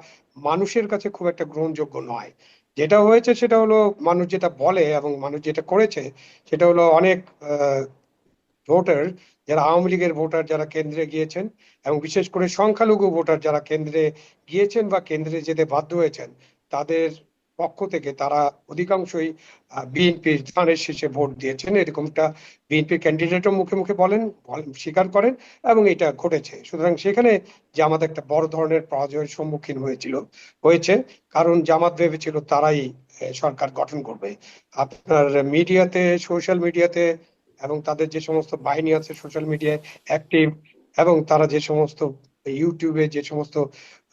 [SPEAKER 3] মানুষের কাছে খুব একটা গ্রহণযোগ্য নয়। যেটা হয়েছে সেটা হলো, মানুষ যেটা বলে এবং মানুষ যেটা করেছে সেটা হলো অনেক ভোটার, যারা আওয়ামী লীগের ভোটার যারা কেন্দ্রে গিয়েছেন, এবং বিশেষ করে সংখ্যালঘু ভোটার যারা কেন্দ্রে গিয়েছেন বা কেন্দ্রে যেতে বাধ্য হয়েছেন, তাদের পক্ষ থেকে তারা অধিকাংশই বিএনপির ধানের শীষে ভোট দিয়েছেন, এরকমটা বিএনপির ক্যান্ডিডেটও মুখে মুখে স্বীকার করেন, এবং এটা ঘটেছে। সুতরাং সেখানে জামাত একটা বড় ধরনের পরাজয়ের সম্মুখীন হয়েছে, কারণ জামাত ভেবেছিল তারাই সরকার গঠন করবে। আপনার মিডিয়াতে, সোশ্যাল মিডিয়াতে, এবং তাদের যে সমস্ত বাহিনী আছে সোশ্যাল মিডিয়ায় অ্যাক্টিভ, এবং তারা যে সমস্ত ইউটিউবে যে সমস্ত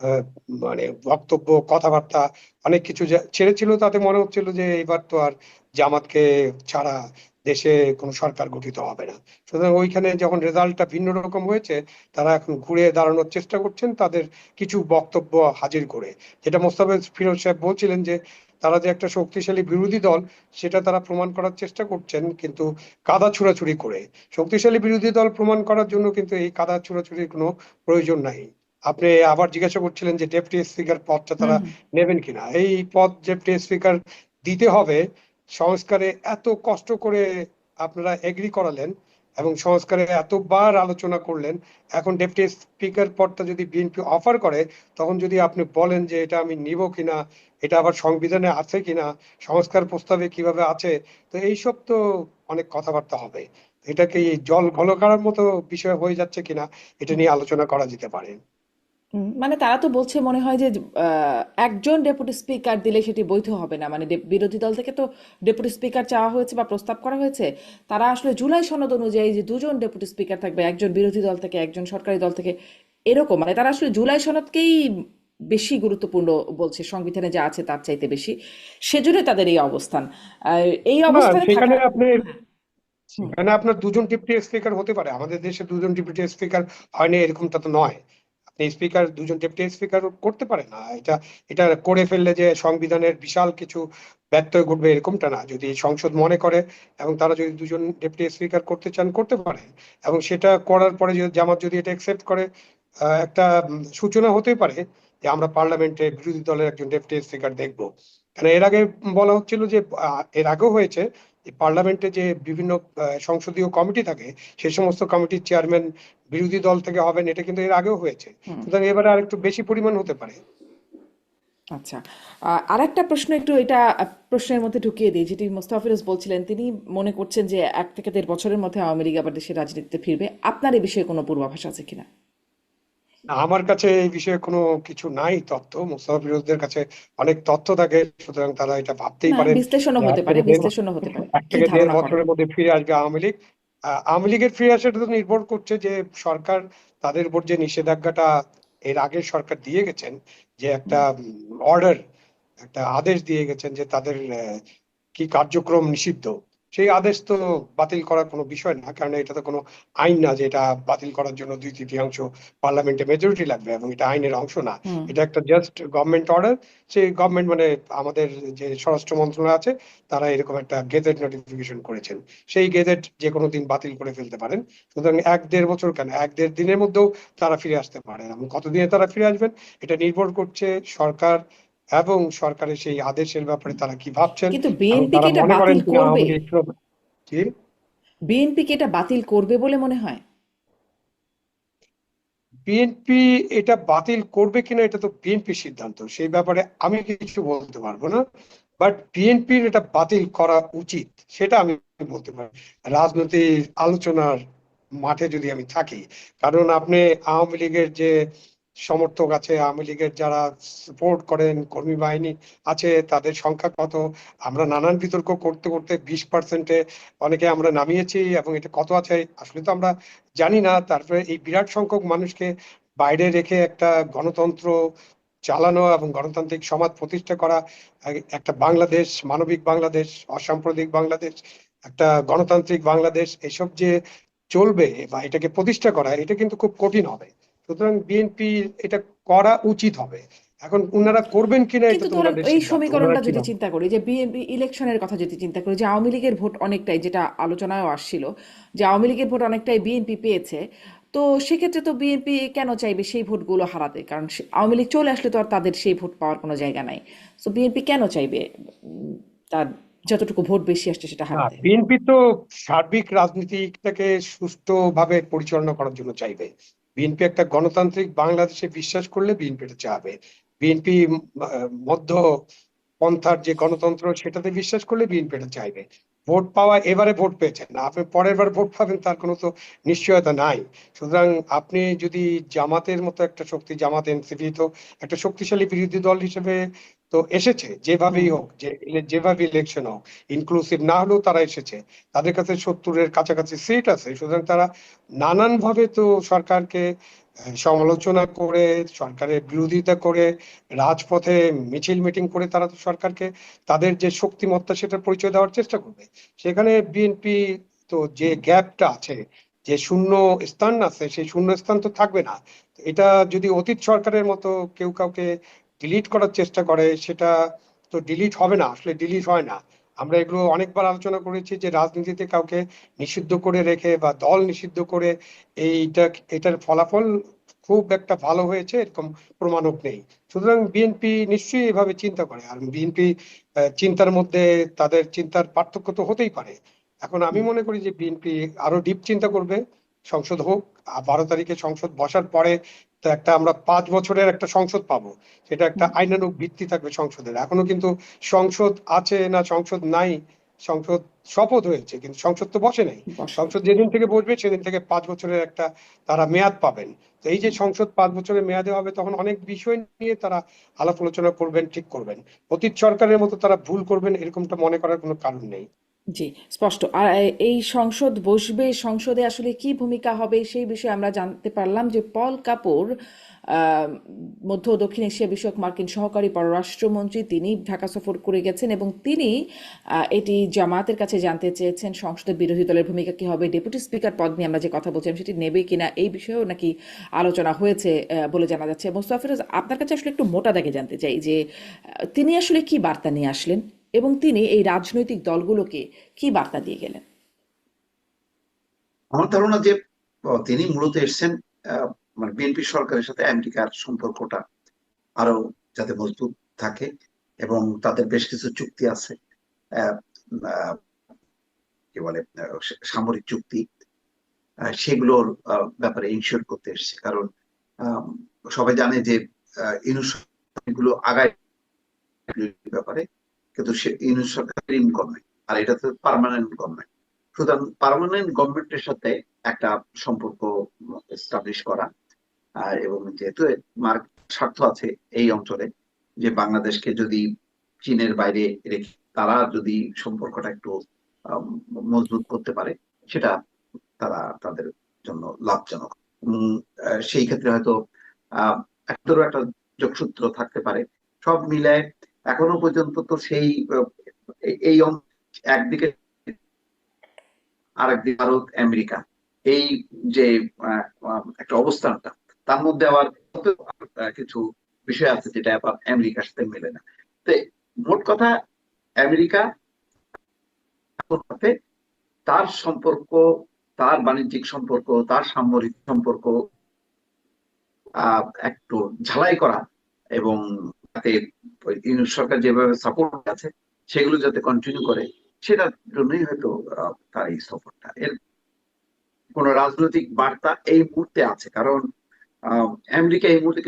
[SPEAKER 3] আহ, মানে বক্তব্য কথাবার্তা অনেক কিছু ছেড়েছিল, তাতে মনে হচ্ছিল যে এবার তো আর জামাতকে ছাড়া দেশে কোনো সরকার গঠিত হবে না। সুতরাং ওইখানে যখন রেজাল্টটা ভিন্ন রকম হয়েছে, তারা এখন ঘুরে দাঁড়ানোর চেষ্টা করছেন তাদের কিছু বক্তব্য হাজির করে। যেটা মোস্তাফিজ ফিরোজ সাহেব বলছিলেন যে তারা যে একটা শক্তিশালী বিরোধী দল, সেটা তারা প্রমাণ করার চেষ্টা করছেন, কিন্তু কাদা ছুড়াছুড়ি করে। শক্তিশালী বিরোধী দল প্রমাণ করার জন্য কিন্তু এই কাদা ছুড়াছুড়ির কোনো প্রয়োজন নাই। আপনি আবার জিজ্ঞাসা করছিলেন যে ডেপুটি স্পিকার পদটা
[SPEAKER 1] হুম
[SPEAKER 3] তারা
[SPEAKER 1] হুম
[SPEAKER 3] নেবেন কিনা। এই পদ ডেপুটি স্পিকার দিতে হবে, সংস্কারে এত কষ্ট করে আপনারা এগ্রি করালেন এবং সংস্কারে এতবার আলোচনা করলেন, এখন ডেপুটি স্পিকার পদটা যদি বিএনপি অফার করে, তখন যদি আপনি বলেন যে এটা আমি নিব কিনা, এটা আবার সংবিধানে আছে কিনা, সংস্কার প্রস্তাবে কিভাবে আছে, তো এইসব তো অনেক কথাবার্তা হবে। এটা কি জল ঘন করার মতো বিষয় হয়ে যাচ্ছে কিনা, এটা
[SPEAKER 1] হুম।
[SPEAKER 3] নিয়ে আলোচনা করা যেতে পারে।
[SPEAKER 1] মানে তারা তো বলছে মনে হয় যে একজন ডেপুটি স্পিকার দিলে সেটি বৈধ হবে না, মানে বিরোধী দল থেকে তো ডেপুটি স্পিকার চাওয়া হয়েছে বা প্রস্তাব করা হয়েছে। তারা আসলে জুলাই সনদ অনুযায়ী যে দুজন ডেপুটি স্পিকার থাকবে, একজন বিরোধী দল থেকে একজন সরকারি দল থেকে, এরকম মানে তারা আসলে জুলাই সনদকেই বেশি গুরুত্বপূর্ণ বলছে, সংবিধানে যা আছে তার চাইতে বেশি। সেজন্য তাদের এই অবস্থান। এই
[SPEAKER 3] না,
[SPEAKER 1] অবস্থানে থাকা।
[SPEAKER 3] সেখানে আপনি
[SPEAKER 1] হুম
[SPEAKER 3] সেখানে আপনার দুজন ডেপুটি স্পিকার হতে পারে। আমাদের দেশে দুজন ডেপুটি স্পিকার হয়নি এরকমটা তো নয়। আপনি স্পিকার দুজন ডেপুটি স্পিকার করতে পারে না, এটা এটা করে ফেললে যে সংবিধানের বিশাল কিছু ব্যত্যয় ঘটবে এরকমটা না। যদি সংসদ মনে করে এবং তারা যদি দুজন ডেপুটি স্পিকার করতে চান, করতে পারে। এবং সেটা করার পরে যদি জামাত যদি এটা একসেপ্ট করে, একটা সূচনা হতে পারে যে আমরা পার্লামেন্টে বিরোধী দলের একজন ডেপুটি স্পিকার দেখবো। কারণ এর আগে বলা হচ্ছিল যে এর আগেও হয়েছে পার্লামেন্টে যে বিভিন্ন সংসদীয় কমিটি থাকে, সেই সমস্ত কমিটির চেয়ারম্যান বিরোধী দল থেকে হবেন, এটা কিন্তু এর আগেও হয়েছে।
[SPEAKER 1] হুম।
[SPEAKER 3] সুতরাং এবারে আর একটু বেশি পরিমাণ হতে পারে।
[SPEAKER 1] আচ্ছা, আরেকটা প্রশ্ন একটু এটা প্রশ্নের মধ্যে ঢুকিয়ে দিই, যেটি মোস্তাফিরোজ বলছিলেন। তিনি মনে করছেন যে 1 থেকে 1.5 বছরের মধ্যে আওয়ামী লীগ আবার দেশের রাজনীতিতে ফিরবে। আপনার এই বিষয়ে কোনো পূর্বাভাস আছে কিনা?
[SPEAKER 3] আমার কাছে এই বিষয়ে কোনো কিছু নাই তথ্য। মুস্তাফা ফিরোজদের কাছে অনেক তথ্য থাকে, সুতরাং তারা এটা ভাবতেই
[SPEAKER 1] না,
[SPEAKER 3] পারেন
[SPEAKER 1] বিশ্লেষণও
[SPEAKER 3] যে
[SPEAKER 1] হতে পারে, বিশ্লেষণও হতে পারে।
[SPEAKER 3] এক
[SPEAKER 1] কি
[SPEAKER 3] থেকে দেড়
[SPEAKER 1] ধারণা করেন?
[SPEAKER 3] বছরের মধ্যে ফিরে আসবে আওয়ামী লীগ। আওয়ামী লীগের ফিরে আসাটা তো নির্ভর করছে যে সরকার তাদের উপর যে নিষেধাজ্ঞাটা এর আগে সরকার দিয়ে গেছেন, যে একটা অর্ডার, একটা আদেশ দিয়ে গেছেন যে তাদের কি কার্যক্রম নিষিদ্ধ, সেই আদেশ তো বাতিল করার কোনো বিষয় না। কারণ এটা তো কোনো আইন না যে এটা বাতিল করার জন্য 2/3 পার্লামেন্টে মেজরিটি লাগবে, এবং এটা আইনের অংশ না।
[SPEAKER 1] হুম।
[SPEAKER 3] এটা একটা জাস্ট গভর্নমেন্ট অর্ডার। সেই গভর্নমেন্ট মানে আমাদের যে স্বরাষ্ট্র মন্ত্রণালয় আছে, তারা এরকম একটা গেজেট নোটিফিকেশন করেছেন। সেই গেজেট যে কোনো দিন বাতিল করে ফেলতে পারেন। সুতরাং 1-1.5 বছর কেন, 1-1.5 দিনের মধ্যেও তারা ফিরে আসতে পারেন। এবং কতদিনে তারা ফিরে আসবেন, এটা নির্ভর করছে সরকার এবং সরকারের সেই আদেশের ব্যাপারে তারা কি ভাবছেন,
[SPEAKER 1] কিন্তু
[SPEAKER 3] এবং
[SPEAKER 1] বিএনপি কি
[SPEAKER 3] তারা
[SPEAKER 1] এটা
[SPEAKER 3] মনে করেন
[SPEAKER 1] বাতিল
[SPEAKER 3] কিনা
[SPEAKER 1] করবে?
[SPEAKER 3] আওয়ামী লীগ জি।
[SPEAKER 1] বিএনপি কি এটা বাতিল করবে বলে মনে হয়?
[SPEAKER 3] বিএনপি এটা বাতিল করবে কিনা এটা তো বিএনপির সিদ্ধান্ত, সেই ব্যাপারে আমি কিছু বলতে পারবো না। বাট বিএনপির এটা বাতিল করা উচিত, সেটা আমি বলতে পারি রাজনৈতিক আলোচনার মাঠে যদি আমি থাকি। কারণ আপনি আওয়ামী লীগের যে সমর্থক আছে, আওয়ামী লীগের যারা সাপোর্ট করেন, কর্মী বাহিনী আছে, তাদের সংখ্যা কত, আমরা নানান বিতর্ক করতে করতে 20%-এ অনেকে আমরা নামিয়েছি, এবং এটা কত আছে আসলে তো আমরা জানি না। তারপরে এই বিরাট সংখ্যক মানুষকে বাইরে রেখে একটা গণতন্ত্র চালানো এবং গণতান্ত্রিক সমাজ প্রতিষ্ঠা করা, একটা বাংলাদেশ, মানবিক বাংলাদেশ, অসাম্প্রদায়িক বাংলাদেশ, একটা গণতান্ত্রিক বাংলাদেশ, এসব যে চলবে বা এটাকে প্রতিষ্ঠা করা, এটা কিন্তু খুব কঠিন হবে। সুতরাং বিএনপি এটা করা উচিত হবে। এখন উনারা করবেন কিনা এটা
[SPEAKER 1] কিন্তু
[SPEAKER 3] তো
[SPEAKER 1] ধরেন
[SPEAKER 3] উনাদের
[SPEAKER 1] এই
[SPEAKER 3] সিদ্ধান্ত, উনারা
[SPEAKER 1] সমীকরণটা
[SPEAKER 3] কি
[SPEAKER 1] যদি
[SPEAKER 3] ভাবেন।
[SPEAKER 1] চিন্তা করি, যে বিএনপি ইলেকশনের কথা যদি চিন্তা করি, যে আওয়ামী লীগের ভোট অনেকটাই, যেটা আলোচনায়ও আসছিল, যে আওয়ামী লীগের ভোট অনেকটাই বিএনপি পেয়েছে। তো সেক্ষেত্রে তো বিএনপি কেন চাইবে সেই ভোটগুলো হারাতে? কারণ আওয়ামী লীগ চলে আসলে তো আর তাদের সেই ভোট পাওয়ার কোনো জায়গা নাই। তো বিএনপি কেন চাইবে তার যতটুকু ভোট বেশি আসছে সেটা
[SPEAKER 3] না,
[SPEAKER 1] হারাতে?
[SPEAKER 3] বিএনপি তো সার্বিক রাজনীতিটাকে সুষ্ঠুভাবে পরিচালনা করার জন্য চাইবে। বিএনপি একটা গণতান্ত্রিক বাংলাদেশে বিশ্বাস করলে বিএনপি এটা চাবে। বিএনপি মধ্য পন্থার যে গণতন্ত্র, সেটাতে বিশ্বাস করলে বিএনপি এটা চাইবে। ভোট পাওয়া, এবারে ভোট পেয়েছেন না, আপনি পরের বার ভোট পাবেন তার কোনো তো নিশ্চয়তা নাই। সুতরাং আপনি যদি জামাতের মতো একটা শক্তি, জামাত এনসিপি তো একটা শক্তিশালী বিরোধী দল হিসেবে তো এসেছে, যেভাবেই
[SPEAKER 1] হুম।
[SPEAKER 3] হোক, যেভাবে ইলেকশন হোক, ইনক্লুসিভ না হলেও তারা এসেছে। তাদের কাছে 70-এর কাছাকাছি সিট আছে। সুতরাং তারা নানান ভাবে তো সরকারকে সমালোচনা করে, সরকারের বিরোধিতা করে, রাজপথে মিছিল মিটিং করে তারা তো সরকারকে তাদের যে শক্তিমত্তা সেটার পরিচয় দেওয়ার চেষ্টা করবে। সেখানে বিএনপি তো যে গ্যাপটা আছে, যে শূন্য স্থান আছে, সেই শূন্য স্থান তো থাকবে না। এটা যদি অতীত সরকারের মতো কেউ কাউকে ডিলিট করার চেষ্টা করে, সেটা তো ডিলিট হবে না, আসলে ডিলিট হয় না। আমরা এগুলো অনেকবার আলোচনা করেছি যে রাজনীতিতে কাউকে নিষিদ্ধ করে রেখে বা দল নিষিদ্ধ করে এইটা এটার ফলাফল খুব একটা ভালো হয়েছে এরকম প্রমাণক নেই। সুতরাং বিএনপি নিশ্চয়ই এভাবে চিন্তা করে, আর বিএনপি চিন্তার মধ্যে তাদের চিন্তার পার্থক্য তো হতেই পারে। এখন আমি মনে করি যে বিএনপি আরো ডিপ চিন্তা করবে, সংসদ হোক, 12 তারিখে সংসদ বসার পরে তো একটা আমরা 5 বছরের একটা সংসদ পাবো, সেটা একটা আইনানুগ ভিত্তি থাকবে সংসদের। এখনো কিন্তু সংসদ আছে না সংসদ নাই, সংসদ শপথ হয়েছে কিন্তু সংসদ তো বসে নাই।
[SPEAKER 1] বসে
[SPEAKER 3] সংসদ যেদিন থেকে বসবে সেদিন থেকে 5 বছরের একটা তারা মেয়াদ পাবেন। তো এই যে সংসদ 5 বছরের মেয়াদে হবে, তখন অনেক বিষয় নিয়ে তারা আলাপ আলোচনা করবেন, ঠিক করবেন। অতীত সরকারের মতো তারা ভুল করবেন এরকমটা মনে করার কোনো কারণ নেই।
[SPEAKER 1] জি, স্পষ্ট। আর এই সংসদ বসবে, সংসদে আসলে কি ভূমিকা হবে সেই বিষয়ে আমরা জানতে পারলাম যে পল কাপুর, আহ, মধ্য ও দক্ষিণ এশিয়া বিষয়ক মার্কিন সহকারী পররাষ্ট্রমন্ত্রী, তিনি ঢাকা সফর করে গেছেন এবং তিনি এটি জামায়াতের কাছে জানতে চেয়েছেন সংসদে বিরোধী দলের ভূমিকা কি হবে, ডেপুটি স্পিকার পদ নিয়ে আমরা যে কথা বলছিলাম সেটি নেবে কিনা, এই বিষয়েও নাকি আলোচনা হয়েছে বলে জানা যাচ্ছে। মোস্তাফিজ, আপনার কাছে আসলে একটু মোটা দাগে জানতে চাই যে তিনি আসলে কি বার্তা নিয়ে আসলেন এবং তিনি এই রাজনৈতিক দলগুলোকে কি বার্তা দিয়ে গেলেন?
[SPEAKER 2] আমার ধারণা যে তিনি মূলত এসেছেন মানে বিএনপি সরকারের সাথে আমেরিকার সম্পর্কটা আরো যাতে মজবুত থাকে, এবং তাদের বেশ কিছু চুক্তি আছে, আহ, আহ, কি বলে, সামরিক চুক্তি, সেগুলোর ব্যাপারে ইনশিওর করতে এসেছে। কারণ আহ, সবাই জানে যে ইউনুস গুলো আগায় ব্যাপারে, কিন্তু সে ইউনুস সরকার গভর্নমেন্ট, আর এটা তো পার্মানেন্ট গভর্নমেন্ট। সুতরাং পার্মানেন্ট গভর্নমেন্টের সাথে একটা সম্পর্ক এস্টাবলিশ করা, এবং যেহেতু স্বার্থ আছে এই অঞ্চলে, যে বাংলাদেশকে যদি চীনের বাইরে রেখে তারা যদি সম্পর্কটা একটু আম, মজবুত করতে পারে, সেটা তারা তাদের জন্য লাভজনক। সেই ক্ষেত্রে হয়তো একটা যোগসূত্র থাকতে পারে। সব মিলায় এখনো পর্যন্ত তো সেই এই একদিকে, আরেকদিকে ভারত আমেরিকা, এই যে একটা অবস্থানটা, তার মধ্যে আবার কিছু বিষয় আছে যেটা আবার আমেরিকার সাথে মেলে না। তো মোট কথা, আমেরিকা সাথে তার সম্পর্ক, তার বাণিজ্যিক সম্পর্ক, তার সামরিক সম্পর্ক একটু ঝালাই করা, এবং তাতে ইউনিট সরকার যেভাবে সাপোর্ট আছে সেগুলো যাতে কন্টিনিউ করে, সেটার জন্যই হয়তো তার এই সফরটা। এর কোন রাজনৈতিক বার্তা এই মুহূর্তে আছে? কারণ আমেরিকা এই মুহূর্তে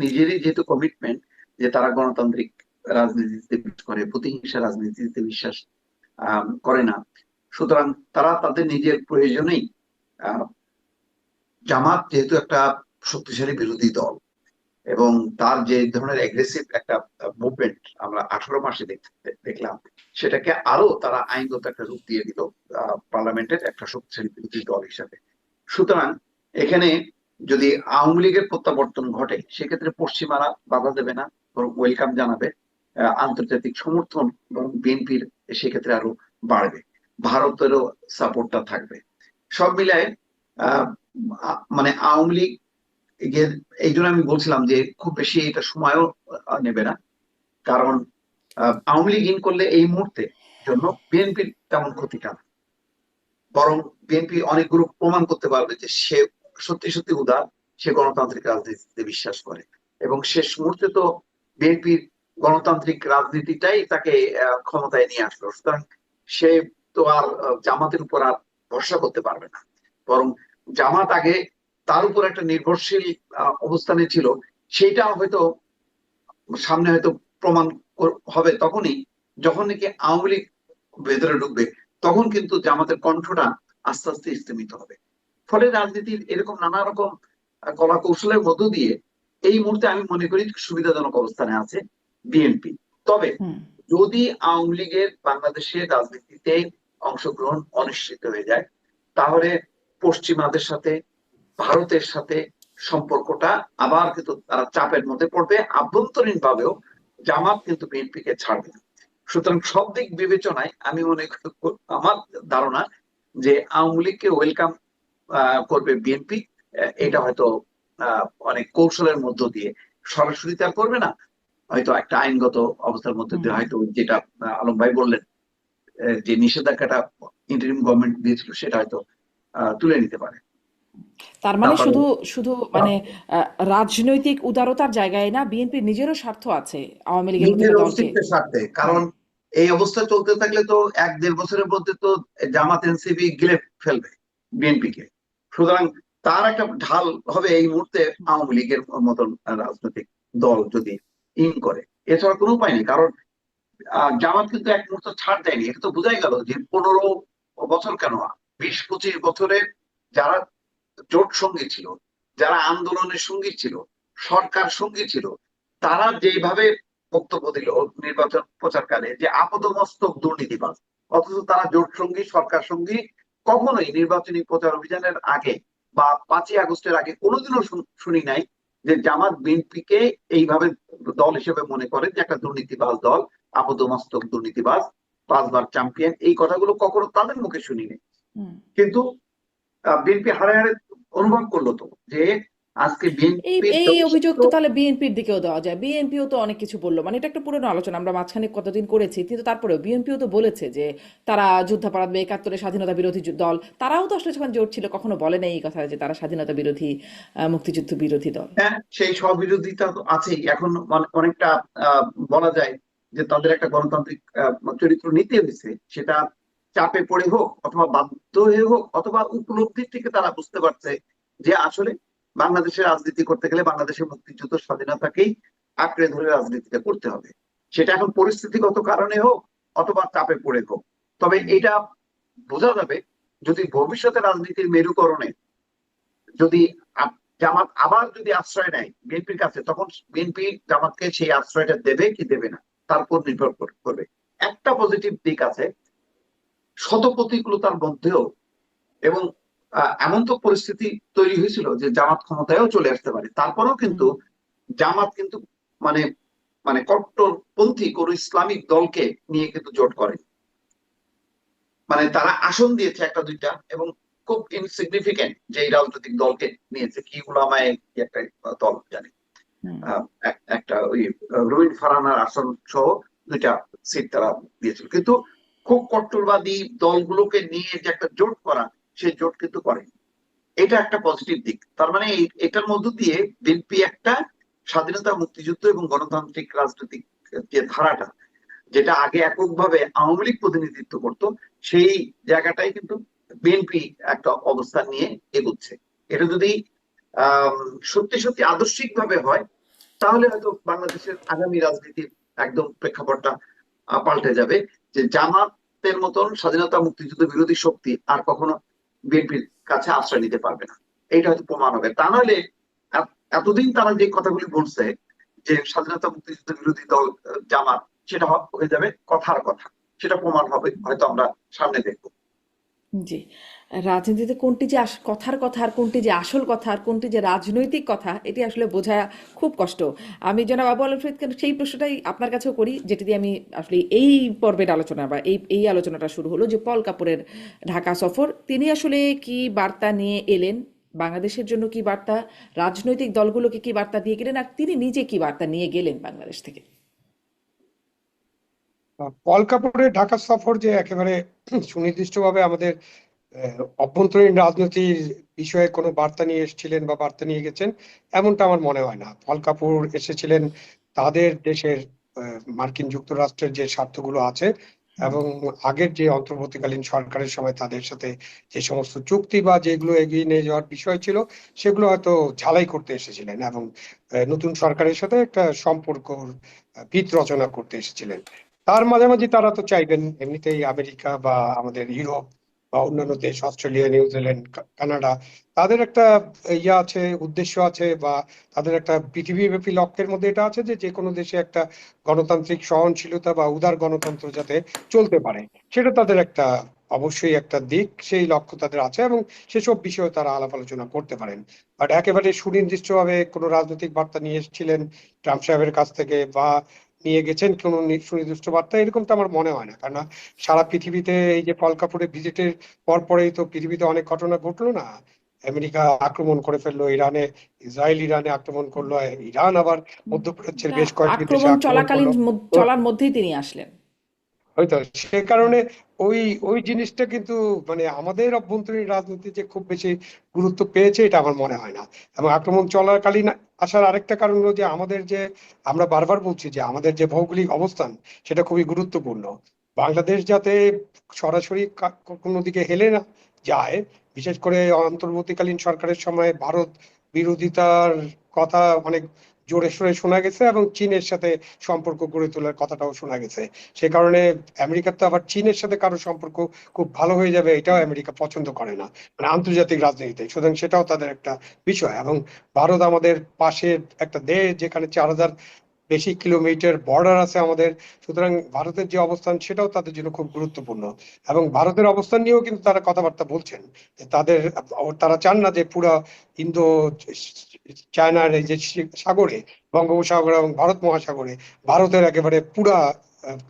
[SPEAKER 2] নিজেরই যেহেতু কমিটমেন্ট যে তারা গণতান্ত্রিক রাজনীতিতে বিশ্বাস করে, প্রতিহিংসা রাজনীতিতে বিশ্বাস করে না, সুতরাং তারা তাদের নিজের প্রয়োজনেই, জামাত যেহেতু একটা শক্তিশালী বিরোধী দল, এবং তার যে ধরনের এগ্রেসিভ একটা মুভমেন্ট আমরা 18 মাসে দেখলাম, সেটাকে আরো তারা আইনগত একটা রূপ দিয়ে দিল পার্লামেন্টের একটা শক্তিশালী বিরোধী দল হিসাবে। সুতরাং এখানে যদি আওয়ামী লীগের প্রত্যাবর্তন ঘটে, সেক্ষেত্রে পশ্চিমারা বাধা দেবে না, বরং ওয়েলকাম জানাবে। আন্তর্জাতিক সমর্থন এবং বিএনপির সেক্ষেত্রে আরো বাড়বে, ভারতেরও সাপোর্টটা থাকবে। সব মিলায় মানে আওয়ামী লীগ, এই জন্য আমি বলছিলাম যে খুব বেশি এটা সময়ও নেবে না। কারণ আওয়ামী লীগ ইন করলে এই মুহূর্তে জন্য বিএনপির তেমন ক্ষতিটা না, বরং বিএনপি অনেকগুলো প্রমাণ করতে পারবে যে সে সত্যি সত্যি উদার, সে গণতান্ত্রিক রাজনীতিতে বিশ্বাস করে। এবং শেষ মুহূর্তে তো বিএনপির গণতান্ত্রিক রাজনীতিটাই তাকে ক্ষমতায় নিয়ে আসলো। সুতরাং সে তো আর জামাতের উপর আর ভরসা করতে পারবে না, বরং জামাত আগে তার উপর একটা নির্ভরশীল অবস্থানে ছিল, সেইটা হয়তো সামনে হয়তো প্রমাণ হবে তখনই, যখন নাকি আওয়ামী লীগ ভেতরে ঢুকবে, তখন কিন্তু জামাতের কণ্ঠটা আস্তে আস্তে স্তিমিত হবে। ফলে রাজনীতির এরকম নানা রকম কলা কৌশলের মধ্য দিয়ে এই মুহূর্তে আমি মনে করি সুবিধাজনক অবস্থানে আছে বিএনপি। তবে
[SPEAKER 1] হুম।
[SPEAKER 2] যদি আওয়ামী লীগের বাংলাদেশের রাজনীতিতে অংশগ্রহণ অনিশ্চিত হয়ে যায়, তাহলে পশ্চিমাদের সাথে ভারতের সাথে সম্পর্কটা আবার কিন্তু তারা চাপের মধ্যে পড়বে, আভ্যন্তরীণ ভাবেও জামাত কিন্তু বিএনপিকে ছাড়বে না। সুতরাং সব দিক বিবেচনায় আমি আমার ধারণা যে আওয়ামী লীগকে ওয়েলকাম করবে বিএনপি। এটা হয়তো অনেক কৌশলের মধ্য দিয়ে, সরাসরি তার করবে না, হয়তো একটা আইনগত অবস্থার মধ্যে দিয়ে, হয়তো যেটা আলম ভাই বললেন যে নিষেধাজ্ঞাটা ইন্টারিম গভর্নমেন্ট দিয়েছিল সেটা হয়তো তুলে নিতে পারে।
[SPEAKER 1] তার মানে
[SPEAKER 2] তারপরে
[SPEAKER 1] শুধু শুধু মানে রাজনৈতিক উদারতার জায়গায় না, বিএনপির নিজেরও স্বার্থ আছে আওয়ামী লীগের মতো
[SPEAKER 2] নিজের
[SPEAKER 1] একটা দলকে।
[SPEAKER 2] অস্তিত্বের স্বার্থে, কারণ এই অবস্থা চলতে থাকলে তো 1-1.5 বছরের মধ্যে তো জামাত এনসিপি গিলে ফেলবে বিএনপি কে। সুতরাং তার একটা ঢাল হবে এই মুহূর্তে আওয়ামী লীগের মতন রাজনৈতিক দল যদি করে, এছাড়া কোনো উপায় নেই। কারণ জামাত কিন্তু এক মুহূর্ত ছাড় দেয়নি, এটা তো বোঝাই গেল যে 15 বছর কেন, 20-25 বছরে যারা জোট সঙ্গী ছিল, যারা আন্দোলনের সঙ্গী ছিল, সরকার সঙ্গী ছিল, তারা যেভাবে বক্তব্য দিল নির্বাচন প্রচারকালে যে আপাদমস্তক দুর্নীতিবাজ, অথচ তারা জোট সঙ্গী, সরকার সঙ্গী। কখনোই নির্বাচনী প্রচার অভিযানের আগে বা 5ই আগস্টের আগে কোনোদিনও শুনি নাই যে জামাত বিএনপিকে এইভাবে দল হিসেবে মনে করে যে একটা দুর্নীতিবাজ দল, আপাদমস্তক দুর্নীতিবাজ, 5বার চ্যাম্পিয়ন, এই কথাগুলো কখনো তাদের মুখে শুনিনি। কিন্তু বিএনপি হারে হারে অনুভব করলো তো যে আজকে
[SPEAKER 1] এই
[SPEAKER 2] বিএনপির
[SPEAKER 1] এই অভিযোগ তো তাহলে বিএনপির দিকেও দেওয়া যায়, বিএনপিও তো অনেক কিছু বললো, মানে এটা একটা পুরনো আলোচনা আমরা মাঝখানে কতদিন করেছি, কিন্তু তারপরেও বিএনপিও তো বলেছে যে তারা যুদ্ধাপরাধ বা 71-এর স্বাধীনতা বিরোধী দল। তারাও তো আসলে যখন জোট ছিল কখনো বলে না এই কথা যে তারা স্বাধীনতা বিরোধী, মুক্তিযুদ্ধ বিরোধী দল।
[SPEAKER 2] হ্যাঁ, সেই সহবিরোধিতা তো আছেই। এখন অনেকটা বলা যায় যে তাদের একটা গণতান্ত্রিক চরিত্র নিতে হয়েছে, সেটা চাপে পড়ে হোক অথবা বাধ্য হয়ে হোক অথবা উপলব্ধির থেকে তারা বুঝতে পারছে যে আসলে বাংলাদেশের রাজনীতি করতে গেলে বাংলাদেশের মুক্তিযুদ্ধ স্বাধীনতাকেই আঁকড়ে ধরে রাজনীতিটা করতে হবে, সেটা এখন পরিস্থিতিগত কারণে হোক অথবা চাপে পড়ে হোক। তবে এটা বোঝা যাবে যদি ভবিষ্যতে রাজনীতির মেরুকরণে যদি জামাত আবার যদি আশ্রয় নেয় বিএনপির কাছে, তখন বিএনপি জামাতকে সেই আশ্রয়টা দেবে কি দেবে না তার উপর নির্ভর করবে। একটা পজিটিভ দিক আছে, শত প্রতিকূলতার মধ্যেও, এবং এমন তো পরিস্থিতি তৈরি হয়েছিল যে জামাত ক্ষমতায়ও চলে আসতে পারে, তারপরেও কিন্তু জামাত কিন্তু মানে মানে কট্টরপন্থী কোন ইসলামিক দলকে নিয়ে কিন্তু জোট করে, মানে তারা আসন দিয়েছে একটা দুইটা, এবং খুব ইনসিগনিফিকেন্ট যে রাজনৈতিক দলকে নিয়েছে, কি উলামায়ে কি একটা দল জানি, একটা ওই রুইন ফারহানার আসন সহ 2টা সিট তারা দিয়েছিল। কিন্তু খুব কট্টরবাদী দলগুলোকে নিয়ে যে একটা জোট করা, সেই জোট কিন্তু করে। এটা একটা পজিটিভ দিক। তার মানে এটার মধ্য দিয়ে বিএনপি একটা স্বাধীনতা, মুক্তিযুদ্ধ এবং গণতান্ত্রিক রাজনৈতিক যে ধারাটা, যেটা আগে এককভাবে আওয়ামী লীগ প্রতিনিধিত্ব করতো, সেই জায়গাটাই কিন্তু বিএনপি একটা অবস্থান নিয়ে এগোচ্ছে। এটা যদি সত্যি সত্যি আদর্শিক ভাবে হয়, তাহলে হয়তো বাংলাদেশের আগামী রাজনীতির একদম প্রেক্ষাপটটা পাল্টে যাবে, যে জামাতের মতন স্বাধীনতা মুক্তিযুদ্ধ বিরোধী শক্তি আর কখনো বিএনপির কাছে আশ্রয় নিতে পারবে না। এইটা হয়তো প্রমাণ হবে। তা নাহলে এতদিন তারা যে কথাগুলি বলছে যে স্বাধীনতা মুক্তিযুদ্ধ বিরোধী দল জামাত, সেটা হয়ে যাবে কথার কথা, সেটা প্রমাণ হবে হয়তো আমরা সামনে দেখবো।
[SPEAKER 1] জি, রাজনীতিতে কোনটি যে কথার কথা আর কোনটি যে আসল কথা আর কোনটি যে রাজনৈতিক কথা, এটি আসলে বোঝা খুব কষ্ট। আমি জনাব আবু আলম শহীদ সেই প্রশ্নটাই আপনার কাছেও করি, যেটি দিয়ে আমি আসলে এই পর্বের আলোচনা বা এই আলোচনাটা শুরু হলো, যে পল কাপুরের ঢাকা সফর, তিনি আসলে কি বার্তা নিয়ে এলেন বাংলাদেশের জন্য, কি বার্তা রাজনৈতিক দলগুলোকে কি বার্তা দিয়ে গেলেন, আর তিনি নিজে কি বার্তা নিয়ে গেলেন বাংলাদেশ থেকে?
[SPEAKER 3] পল কাপুরের ঢাকা সফর যে একেবারে সুনির্দিষ্টভাবে আমাদের অভ্যন্তরীণ রাজনীতির বিষয়ে কোনো বার্তা নিয়ে এসেছিলেন বা বার্তা নিয়ে গেছেন, এমনটা আমার মনে হয় না। পল কাপুর এসেছিলেন তাদের দেশের মার্কিন যুক্তরাষ্ট্রের যে স্বার্থগুলো আছে এবং আগের যে অন্তর্বর্তীকালীন সরকারের সময় তাদের সাথে যে সমস্ত চুক্তি বা যেগুলো এগিয়ে নিয়ে যাওয়ার বিষয় ছিল, সেগুলো হয়তো ঝালাই করতে এসেছিলেন এবং নতুন সরকারের সাথে একটা সম্পর্ক ভিত রচনা করতে এসেছিলেন। তার মাঝামাঝি তারা তো চাইবেন এমনিতেই আমেরিকা বা আমাদের ইউরোপ বা অন্যান্য দেশ, অস্ট্রেলিয়া, নিউজিল্যান্ড, কানাডা, তাদের একটা ইয়ে আছে, উদ্দেশ্য আছে, বা তাদের একটা পৃথিবীব্যাপী লক্ষ্যের মধ্যে এটা আছে যে যে কোনো দেশে একটা গণতান্ত্রিক সহনশীলতা বা উদার গণতন্ত্র যাতে চলতে পারে, সেটা তাদের একটা অবশ্যই একটা দিক, সেই লক্ষ্য তাদের আছে, এবং সেসব বিষয়ে তারা আলাপ আলোচনা করতে পারেন। বাট একেবারে সুনির্দিষ্টভাবে কোনো রাজনৈতিক বার্তা নিয়ে এসেছিলেন ট্রাম্প সাহেবের কাছ থেকে, বা নিয়ে গেছেন কোনো সুনির্দিষ্ট বার্তা, এরকমটা আমার মনে হয় না। কারণ সারা পৃথিবীতে এই যে পল কাপুরের ভিজিটের পরপরেই তো পৃথিবীতে অনেক ঘটনা ঘটলো না? আমেরিকা আক্রমণ করে ফেললো ইরানে, ইসরায়েল ইরানে আক্রমণ করলো, ইরান আবার মধ্যপ্রাচ্যের
[SPEAKER 1] তা
[SPEAKER 3] বেশ কয়েকটি দেশে
[SPEAKER 1] আক্রমণ
[SPEAKER 3] আক্রমণ
[SPEAKER 1] চলাকালীন
[SPEAKER 3] করলো। তো
[SPEAKER 1] চলার মধ্যেই তিনি আসলেন।
[SPEAKER 3] হয়তো সে কারণে ওই ওই জিনিসটা কিন্তু মানে আমাদের অভ্যন্তরীণ রাজনীতি যে খুব বেশি গুরুত্ব পেয়েছে এটা আমার মনে হয় না। এবং আক্রমণ চলাকালীন আসার আরেকটা কারণ হলো যে আমাদের যে, আমরা বারবার বলছি যে আমাদের যে ভৌগোলিক অবস্থান সেটা খুবই গুরুত্বপূর্ণ। বাংলাদেশ যাতে সরাসরি কোনো দিকে হেলে না যায়, বিশেষ করে অন্তর্বর্তীকালীন সরকারের সময় ভারত বিরোধিতার কথা অনেক জোরে সোরে শোনা গেছে, এবং চীনের সাথে সম্পর্ক গড়ে তোলার কথাটাও শোনা গেছে। সে কারণে আমেরিকার তো আবার চীনের সাথে কারো সম্পর্ক খুব ভালো হয়ে যাবে এটাও আমেরিকা পছন্দ করে না, মানে আন্তর্জাতিক রাজনীতিতে। সুতরাং সেটাও তাদের একটা বিষয়। এবং ভারত আমাদের পাশের একটা দেশ, যেখানে 4,000 বেশি কিলোমিটার বর্ডার আছে আমাদের। সুতরাং ভারতের যে অবস্থান সেটাও তাদের জন্য খুব গুরুত্বপূর্ণ। এবং ভারতের অবস্থান নিয়েও কিন্তু তারা কথাবার্তা বলছেন যে তারা চান না যে পুরো ইন্দো চায়নার এই যে সাগরে, বঙ্গোপসাগর এবং ভারত মহাসাগরে ভারতের একেবারে পুরা আহ,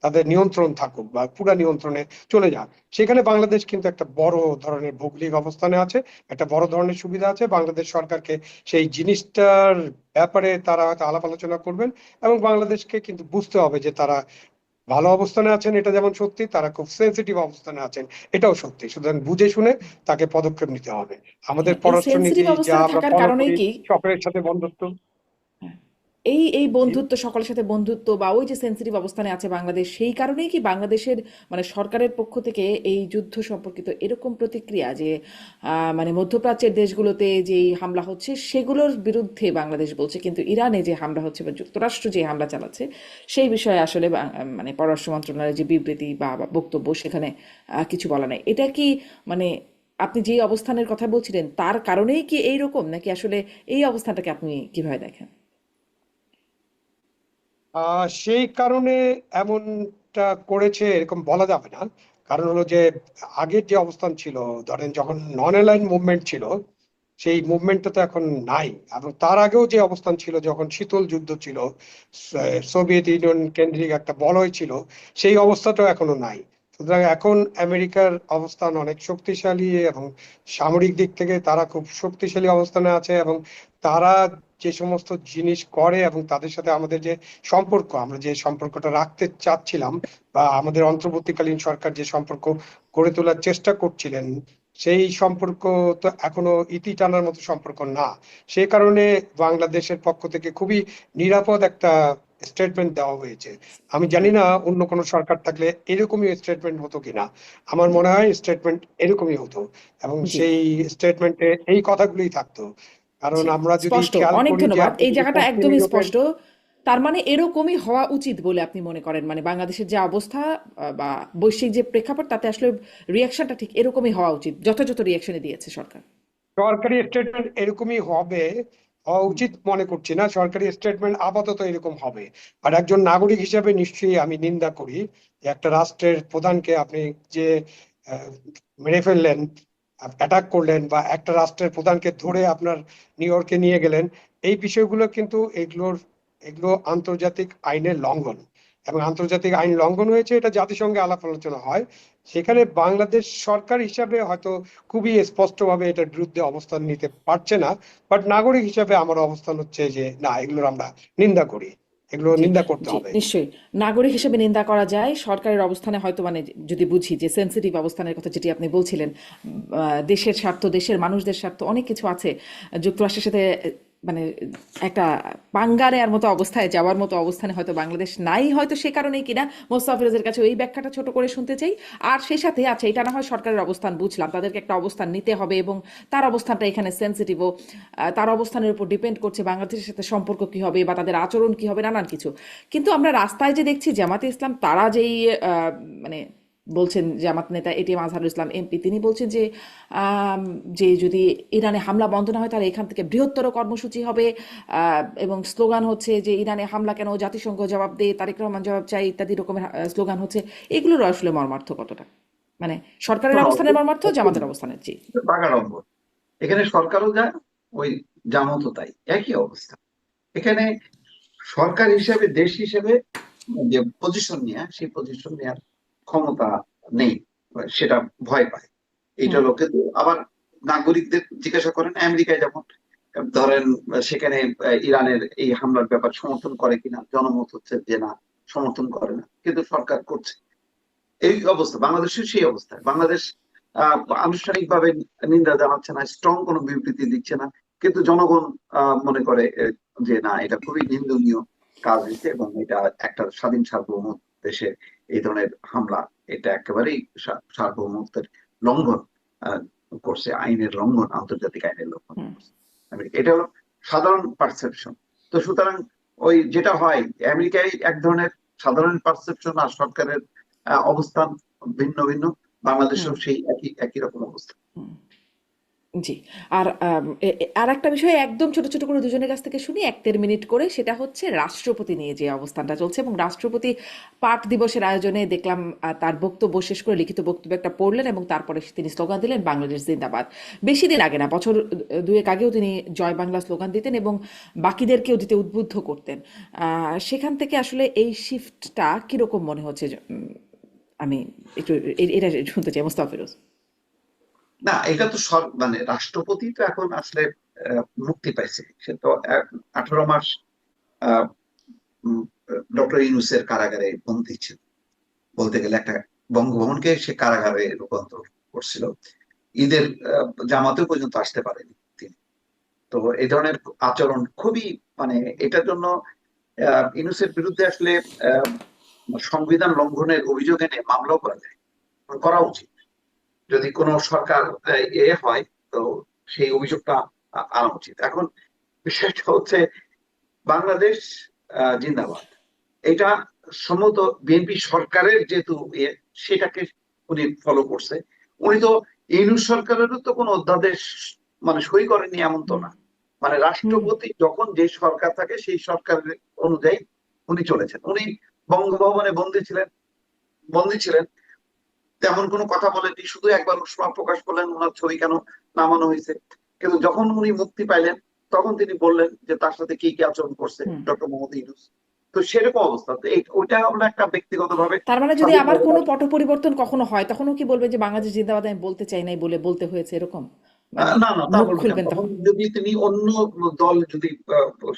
[SPEAKER 3] তাদের নিয়ন্ত্রণ থাকুক বা পুরা নিয়ন্ত্রণে চলে যাক। সেখানে বাংলাদেশ কিন্তু একটা বড় ধরনের ভৌগোলিক অবস্থানে আছে, একটা বড় ধরনের সুবিধা আছে। বাংলাদেশ সরকারকে সেই জিনিসটার ব্যাপারে তারা হয়তো আলাপ আলোচনা করবেন, এবং বাংলাদেশকে কিন্তু বুঝতে হবে যে তারা ভালো অবস্থানে আছেন, এটা যেমন সত্যি, তারা খুব সেন্সিটিভ অবস্থানে আছেন, এটাও সত্যি। সুতরাং বুঝে শুনে তাকে পদক্ষেপ নিতে হবে। আমাদের
[SPEAKER 1] হ্যাঁ, এই সেন্সিটিভ
[SPEAKER 3] পররাষ্ট্রনীতি যা
[SPEAKER 1] অবস্থানে
[SPEAKER 3] আমরা
[SPEAKER 1] থাকার
[SPEAKER 3] ফলো
[SPEAKER 1] কারণেই
[SPEAKER 3] করি,
[SPEAKER 1] কি
[SPEAKER 3] সকলের সাথে বন্ধুত্ব।
[SPEAKER 1] হ্যাঁ, এই এই বন্ধুত্ব, সকলের সাথে বন্ধুত্ব, বা ওই যে সেন্সিটিভ অবস্থানে আছে বাংলাদেশ, সেই কারণেই কি বাংলাদেশের মানে সরকারের পক্ষ থেকে এই যুদ্ধ সম্পর্কিত এরকম প্রতিক্রিয়া যে মানে মধ্যপ্রাচ্যের দেশগুলোতে যেই হামলা হচ্ছে সেগুলোর বিরুদ্ধে বাংলাদেশ বলছে, কিন্তু ইরানে যে হামলা হচ্ছে বা যুক্তরাষ্ট্র যে হামলা চালাচ্ছে সেই বিষয়ে আসলে মানে পররাষ্ট্র মন্ত্রণালয়ের যে বিবৃতি বা বক্তব্য সেখানে কিছু বলা নাই। এটা কি মানে আপনি যে অবস্থানের কথা বলছিলেন তার কারণেই কি এইরকম, নাকি আসলে এই অবস্থানটাকে আপনি কিভাবে দেখেন?
[SPEAKER 3] সেই কারণে এমনটা করেছে এরকম বলা যাবে না। কারণ হলো যে আগের যে অবস্থান ছিল, ধরেন যখন নন অ্যালাইন মুভমেন্ট ছিল, সেই মুভমেন্টটা তো এখন নাই। এবং তার আগেও যে অবস্থান ছিল, যখন শীতল যুদ্ধ ছিল, সোভিয়েত ইউনিয়ন কেন্দ্রিক একটা বলয় ছিল, সেই অবস্থাটাও এখনো নাই। সুতরাং এখন আমেরিকার অবস্থান অনেক শক্তিশালী, এবং সামরিক দিক থেকে তারা খুব শক্তিশালী অবস্থানে আছে। এবং তারা যে সমস্ত জিনিস করে, এবং তাদের সাথে আমাদের যে সম্পর্ক, আমরা যে সম্পর্কটা রাখতে চাচ্ছিলাম, বা আমাদের অন্তর্বর্তীকালীন সরকার যে সম্পর্ক গড়ে তোলার চেষ্টা করছিলেন, সেই সম্পর্ক তো এখনো ইতি টানার মতো সম্পর্ক না। সে কারণে বাংলাদেশের পক্ষ থেকে খুবই নিরাপদ একটা স্টেটমেন্ট দেওয়া হয়েছে। আমি জানি না অন্য কোনো সরকার থাকলে এরকমই স্টেটমেন্ট হতো কিনা। আমার মনে হয় স্টেটমেন্ট এরকমই হতো, এবং
[SPEAKER 1] জি,
[SPEAKER 3] সেই স্টেটমেন্টে এই কথাগুলোই থাকতো। কারণ
[SPEAKER 1] জি,
[SPEAKER 3] আমরা যদি
[SPEAKER 1] স্পষ্ট।
[SPEAKER 3] খেয়াল
[SPEAKER 1] অনেক
[SPEAKER 3] করি যে
[SPEAKER 1] ধন্যবাদ।
[SPEAKER 3] আপনি
[SPEAKER 1] এই
[SPEAKER 3] যদি
[SPEAKER 1] জায়গাটা
[SPEAKER 3] পশ্চিম
[SPEAKER 1] একদমই
[SPEAKER 3] ইউরোপের,
[SPEAKER 1] স্পষ্ট। তার মানে এরকমই হওয়া উচিত বলে আপনি মনে করেন, মানে বাংলাদেশের যে অবস্থা বা বৈশ্বিক যে প্রেক্ষাপট তাতে আসলে রিয়াকশনটা ঠিক এরকমই হওয়া উচিত, যথাযথ রিয়াকশনে দিয়েছে সরকার।
[SPEAKER 3] সরকারি স্টেটমেন্ট এরকমই হওয়া উচিত মনে করছি না। সরকারি স্টেটমেন্ট আপাতত এরকম হবে। আর একজন নাগরিক হিসেবে নিশ্চয়ই আমি নিন্দা করি যে একটা রাষ্ট্রের প্রধানকে আপনি যে আহ, মেরে ফেললেন, অ্যাটাক করলেন, বা একটা রাষ্ট্রের প্রধানকে ধরে আপনার নিউ ইয়র্কে নিয়ে গেলেন, এই বিষয়গুলো কিন্তু এগুলো আন্তর্জাতিক আইনের লঙ্ঘন। এবং আন্তর্জাতিক আইন লঙ্ঘন হয়েছে, এটা জাতিসংঘে আলাপ আলোচনা হয়। সেখানে বাংলাদেশ সরকার হিসাবে হয়তো খুবই স্পষ্টভাবে এটার বিরুদ্ধে অবস্থান নিতে পারছে না। বাট নাগরিক হিসাবে আমার অবস্থান হচ্ছে যে না, এগুলোর আমরা নিন্দা করি, এগুলো
[SPEAKER 1] জি,
[SPEAKER 3] নিন্দা করতে
[SPEAKER 1] জি,
[SPEAKER 3] হবে।
[SPEAKER 1] নিশ্চয়ই। নাগরিক হিসেবে নিন্দা করা যায়। সরকারের অবস্থানে হয়তো মানে যদি বুঝি যে সেনসিটিভ অবস্থানের কথা যেটি আপনি বলছিলেন, দেশের স্বার্থ, দেশের মানুষদের স্বার্থ অনেক কিছু আছে। যুক্তরাষ্ট্রের সাথে মানে একটা পাঙ্গা নেয়ার মতো অবস্থায় যাওয়ার মতো অবস্থানে হয়তো বাংলাদেশ নাই, হয়তো সে কারণেই কিনা মোস্তাফিজের কাছে এই ব্যাখ্যাটা ছোট করে শুনতে চাই। আর সেই সাথে আছে, এটা না হয় সরকারের অবস্থান বুঝলাম, তাদেরকে একটা অবস্থান নিতে হবে এবং তার অবস্থানটা এখানে সেনসিটিভও, তার অবস্থানের উপর ডিপেন্ড করছে বাংলাদেশের সাথে সম্পর্ক কি হবে বা তাদের আচরণ কি হবে, নানান কিছু। কিন্তু আমরা রাস্তায় যে দেখছি জামাতে ইসলাম তারা যেই মানে বলছেন জামাত নেতা এটিএম আজহারুল ইসলাম এমপি, তিনি বলছেন যে যে যদি ইরানে হামলা বন্ধ না হয় তাহলে এখান থেকে বৃহত্তর কর্মসূচি হবে, এবং স্লোগান হচ্ছে যে ইরানে হামলা কেন, জাতিসংঘ জবাব দে, তারেক রহমান জবাব চাই, ইত্যাদি রকমের স্লোগান হচ্ছে। এগুলোর আসলে মর্মার্থ কতটা, মানে সরকারের অবস্থানের মর্মার্থ, জামাতের অবস্থানের? জি।
[SPEAKER 2] বাগাড়ম্ব, এখানে সরকারও যা, ওই জামাতও তাই, একই অবস্থা। এখানে সরকার হিসেবে, দেশ হিসেবে যে পজিশন নেওয়া, সেই পজিশন নেওয়ার ক্ষমতা নেই, সেটা ভয় পায়। এইটা লোকে তো আবার নাগরিকদের জিজ্ঞাসা করেন, আমেরিকায় যেমন ধরেন, সেখানে ইরানের এই হামলার ব্যাপার সমর্থন করে কিনা, জনমত হচ্ছে যে না, সমর্থন করে না, কিন্তু সরকার করছে। এই অবস্থা বাংলাদেশের, সেই অবস্থায় বাংলাদেশ আনুষ্ঠানিকভাবে নিন্দা জানাচ্ছে না, স্ট্রং কোনো বিবৃতি দিচ্ছে না, কিন্তু জনগণ মনে করে যে না, এটা খুবই নিন্দনীয় কাজ হয়েছে এবং এটা একটা স্বাধীন সার্বভৌম দেশে এই ধরনের হামলা, এটা একেবারেই সার্বভৌমত্বের লঙ্ঘন করছে, আইনের লঙ্ঘন, আন্তর্জাতিক আইনের লঙ্ঘন করছে আমেরিকা। এটা হলো সাধারণ পারসেপশন। তো সুতরাং ওই যেটা হয় আমেরিকায় এক ধরনের সাধারণ পারসেপশন, আর সরকারের অবস্থান ভিন্ন ভিন্ন। বাংলাদেশেও সেই একই একই রকম অবস্থা।
[SPEAKER 1] জি। আর আর একটা বিষয় একদম ছোট ছোট করে দুজনের কাছ থেকে শুনি, 1-1.5 মিনিট করে, সেটা হচ্ছে রাষ্ট্রপতি নিয়ে যে অবস্থানটা চলছে। এবং রাষ্ট্রপতি পাক দিবসের আয়োজনে দেখলাম তার বক্তব্য শেষ করে লিখিত বক্তব্য একটা পড়লেন এবং তারপরে তিনি স্লোগান দিলেন বাংলাদেশ জিন্দাবাদ। বেশি দিন আগে না, বছর দুয়েক আগেও তিনি জয় বাংলা স্লোগান দিতেন এবং বাকিদেরকেও দিতে উদ্বুদ্ধ করতেন। সেখান থেকে আসলে এই শিফটটা কিরকম মনে হচ্ছে? আমি একটু এটা শুনতে চাই, মোস্তফা ফিরোজ।
[SPEAKER 2] না, এটা তো মানে রাষ্ট্রপতি তো এখন আসলে মুক্তি পাইছে। সে তো 18 মাস ডক্টর ইউনূসের কারাগারে বন্দী ছিল, বলতে গেলে একটা বঙ্গভবনকে সে কারাগারে রূপান্তর করছিল। ঈদের জামাতেও পর্যন্ত আসতে পারেনি তিনি। তো এই ধরনের আচরণ খুবই, মানে এটার জন্য ইউনূসের বিরুদ্ধে আসলে সংবিধান লঙ্ঘনের অভিযোগ এনে মামলাও করা যায়, করা উচিত। যদি কোনো সরকার হয়, তো সেই অভিযোগটা আনা উচিত। এখন বিষয়টা হচ্ছে বাংলাদেশ জিন্দাবাদ, এটা সম্ভবত বিএনপি সরকারের যেহেতু সেটাকে উনি ফলো করছে। উনি তো ইউনূস সরকারেরও তো কোনো অধ্যাদেশ মানে সই করেনি, এমন তো না। মানে রাষ্ট্রপতি যখন যে সরকার থাকে সেই সরকারের অনুযায়ী উনি চলেছেন। উনি বঙ্গভবনে বন্দী ছিলেন, তেমন কোনো কথা বলেননি, শুধু একবার উষ্মা প্রকাশ করলেন ওনার ছবি কেন নামানো হয়েছে। কিন্তু যখন উনি মুক্তি পাইলেন তখন তিনি বললেন যে তার সাথে কি কি আচরণ করছে ডক্টর মোহাম্মদ ইউনূস। তো সেরকম অবস্থা, তো ওইটা আমরা একটা ব্যক্তিগত ভাবে।
[SPEAKER 1] তার মানে যদি আবার কোনো পট পরিবর্তন কখনো হয় তখনও কি বলবে যে বাংলাদেশ জিন্দাবাদ আমি বলতে চাই নাই বলে বলতে হয়েছে, এরকম? মানে
[SPEAKER 2] না না, তা
[SPEAKER 1] মুখ
[SPEAKER 2] বলবেন না।
[SPEAKER 1] খুলবেন
[SPEAKER 2] তখন
[SPEAKER 1] তখন?
[SPEAKER 2] যদি তিনি অন্য দল, যদি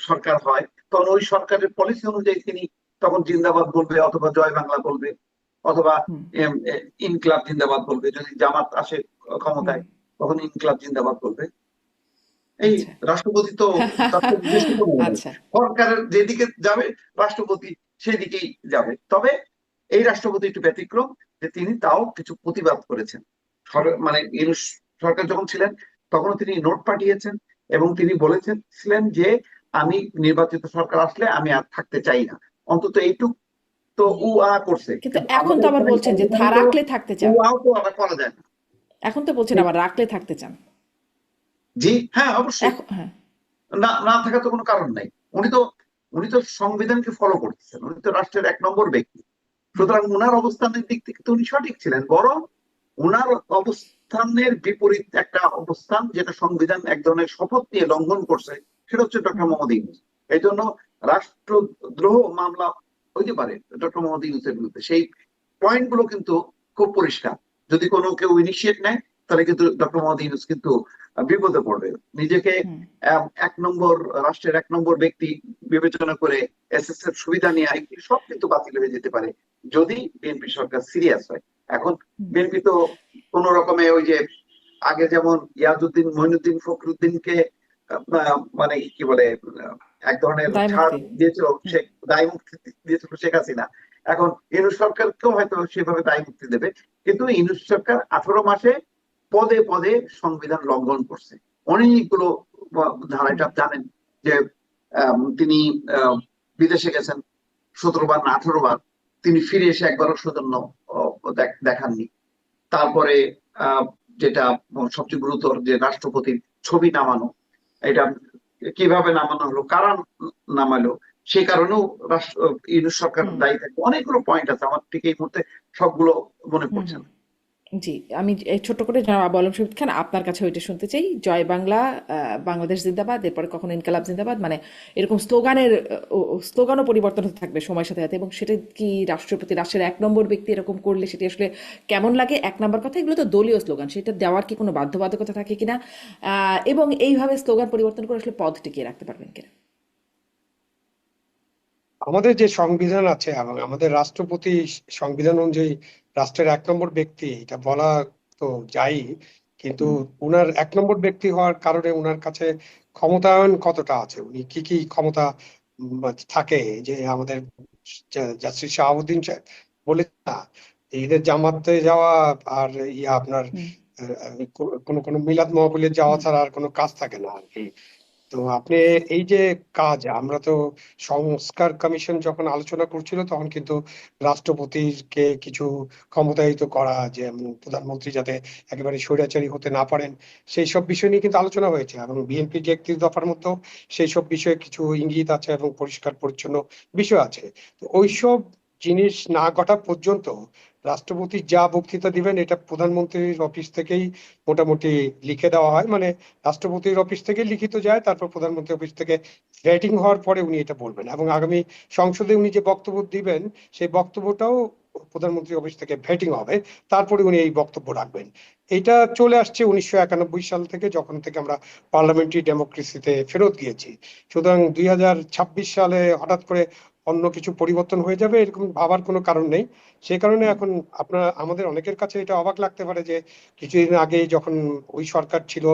[SPEAKER 2] সরকার হয়, তখন ওই সরকারের পলিসি অনুযায়ী তিনি তখন জিন্দাবাদ বলবে, অথবা জয় বাংলা বলবে, অথবা ইনকিলাব জিন্দাবাদ বলবে। যদি জামাত আসে ক্ষমতায়, তখন ইনকিলাব জিন্দাবাদ বলবে। এই
[SPEAKER 1] আচ্ছা।
[SPEAKER 2] রাষ্ট্রপতি তো তার তো নিজস্ব কোনো নেই।
[SPEAKER 1] আচ্ছা।
[SPEAKER 2] সরকারের যেদিকে যাবে রাষ্ট্রপতি সেদিকেই যাবে। তবে এই রাষ্ট্রপতি একটু ব্যতিক্রম, যে তিনি তাও কিছু প্রতিবাদ করেছেন। মানে ইউনূস সরকার যখন ছিলেন তখন তিনি নোট পাঠিয়েছেন এবং তিনি বলেছিলেন যে আমি নির্বাচিত সরকার আসলে আমি আর থাকতে চাই না। অন্তত এইটুক তো করছে।
[SPEAKER 1] কিন্তু
[SPEAKER 2] কিন্তু
[SPEAKER 1] এখন তো
[SPEAKER 2] আমাদের
[SPEAKER 1] আবার
[SPEAKER 2] এখানে
[SPEAKER 1] বলছেন যে
[SPEAKER 2] বঙ্গভবনে তো
[SPEAKER 1] রাখলে থাকতে চান।
[SPEAKER 2] তো আবার করা যায় না।
[SPEAKER 1] এখন তো বলছেন আবার রাখলে থাকতে চান।
[SPEAKER 2] জি হ্যাঁ, অবশ্যই।
[SPEAKER 1] এখন হ্যাঁ।
[SPEAKER 2] না না থাকার তো কোনো কারণ নাই। উনি তো সংবিধানকে ফলো করতেছেন, উনি তো রাষ্ট্রের 1 নম্বর ব্যক্তি। সুতরাং উনার অবস্থানের দিক থেকে তো উনি সঠিক ছিলেন, বরং উনার অবস্থানের বিপরীত একটা অবস্থান, যেটা সংবিধান এক ধরনের শপথ নিয়ে লঙ্ঘন করছে, সেটা হচ্ছে ডক্টর মোহাম্মদ ইউনূস। এই জন্য রাষ্ট্রদ্রোহ মামলা হইতে পারে ডক্টর মোহাম্মদ ইউনূসের বিরুদ্ধে। সেই পয়েন্ট গুলো কিন্তু খুব পরিষ্কার। যদি কোনো কেউ ইনিশিয়েট নেয় তাহলে কিন্তু ডক্টর মোহাম্মদ ইউনূস কিন্তু বিপদে পড়বে। নিজেকে 1 নম্বর, রাষ্ট্রের 1 নম্বর ব্যক্তি বিবেচনা করে এসএস এর সুবিধা নিয়ে এগুলি সব কিন্তু বাতিল হয়ে যেতে পারে যদি বিএনপি সরকার সিরিয়াস হয়। এখন বিএনপি তো কোন রকমে ওই যে আগে যেমন ইয়াজউদ্দিন মঈনুদ্দিন ফখরুদ্দিনকে মানে কি বলে এক ধরনের
[SPEAKER 1] দায়
[SPEAKER 2] ছাড়
[SPEAKER 1] মুক্তি।
[SPEAKER 2] দিয়েছিল, সে দায় মুক্তি দিয়েছিল শেখ হাসিনা। এখন ইউনূস সরকারকেও হয়তো সেভাবে দায় মুক্তি দেবে। কিন্তু ইউনূস সরকার 18 মাসে পদে পদে সংবিধান লঙ্ঘন করছে অনেকগুলো ধারাটা জানেন যে তিনি বিদেশে গেছেন 17 বার না 18 বার। তিনি ফিরে এসে একবারও সৌজন্য দেখাননি। তারপরে আহ, যেটা সবচেয়ে গুরুতর, যে রাষ্ট্রপতির ছবি নামানো, এটা কিভাবে নামানো হলো, কারা নামালো, সে কারণেও রাষ্ট্র ইউনূস সরকার
[SPEAKER 1] হুম
[SPEAKER 2] দায়ী থাকে। অনেকগুলো পয়েন্ট আছে, আমার ঠিক এই মুহূর্তে সবগুলো মনে
[SPEAKER 1] হুম
[SPEAKER 2] পড়ছে
[SPEAKER 1] হুম
[SPEAKER 2] না।
[SPEAKER 1] জি, আমি এই ছোট্ট করে জনাব আবু আলম শহীদ খান আপনার কাছে ওইটা শুনতে চাই। জয় বাংলা, বাংলাদেশ জিন্দাবাদ, এরপরে কখনো ইনকালাব জিন্দাবাদ, মানে এরকম স্লোগানের স্লোগানও পরিবর্তন হতে থাকবে সময়ের সাথে সাথে, এবং সেটা কি রাষ্ট্রপতি, রাষ্ট্রের 1 নম্বর ব্যক্তি এরকম করলে সেটি আসলে কেমন লাগে? 1 নম্বর কথা, এগুলো তো দলীয় স্লোগান, সেটা দেওয়ার কি কোনো বাধ্যবাধকতা থাকে কিনা, এবং এইভাবে স্লোগান পরিবর্তন করে আসলে পদ টিকিয়ে রাখতে পারবেন কিনা?
[SPEAKER 3] আমাদের যে সংবিধান আছে এবং আমাদের রাষ্ট্রপতি সংবিধান অনুযায়ী রাষ্ট্রের 1 নম্বর ব্যক্তি, এটা বলা তো যাই, কিন্তু
[SPEAKER 1] হুম
[SPEAKER 3] উনার 1 নম্বর ব্যক্তি হওয়ার কারণে উনার কাছে ক্ষমতায়ন কতটা আছে, উনি কি কি ক্ষমতা থাকে, যে আমাদের জাস্টিস শাহাবুদ্দিন সাহেব বলে না, ঈদের জামাতে যাওয়া আর আপনার
[SPEAKER 1] হুম
[SPEAKER 3] কোনো কোনো মিলাদ মাহফিলে যাওয়া
[SPEAKER 1] হুম
[SPEAKER 3] ছাড়া আর কোনো কাজ থাকে না আর কি। তো আপনি এই যে কাজ, আমরা তো সংস্কার কমিশন যখন আলোচনা করছিল তখন কিন্তু রাষ্ট্রপতিকে কিছু ক্ষমতায়িত করা, যে প্রধানমন্ত্রী যাতে একেবারে স্বৈরাচারী হতে না পারেন, সেই সব বিষয় নিয়ে কিন্তু আলোচনা হয়েছে, এবং বিএনপি যে 31 দফার মধ্যেও সেই সব বিষয়ে কিছু ইঙ্গিত আছে এবং পরিষ্কার পরিচ্ছন্ন বিষয় আছে। তো ওইসব জিনিস না ঘটা পর্যন্ত রাষ্ট্রপতি যা বক্তৃতা দিবেন এটা প্রধানমন্ত্রীর অফিস থেকেই মোটামুটি লিখে দেওয়া হয়, মানে রাষ্ট্রপতির অফিস থেকে লিখিত যায়, তারপর প্রধানমন্ত্রী অফিস থেকে ভেটিং হওয়ার পরে উনি এটা বলবেন, এবং আগামী সংসদে উনি যে বক্তব্য দিবেন সেই বক্তব্যটাও প্রধানমন্ত্রী অফিস থেকে ভেটিং হবে, তারপরে উনি এই বক্তব্য রাখবেন। এটা চলে আসছে 1991 সাল থেকে, যখন থেকে আমরা পার্লামেন্টারি ডেমোক্রেসিতে ফেরত গিয়েছি। সুতরাং 2026 সালে হঠাৎ করে অন্য কিছু পরিবর্তন হয়ে যাবে এরকম ভাবার কোনো কারণ নেই। সেই কারণে
[SPEAKER 1] হুম
[SPEAKER 3] এখন আমাদের অনেকের কাছে এটা অবাক লাগতে পারে যে কিছুদিন আগে যখন ওই সরকার ছিল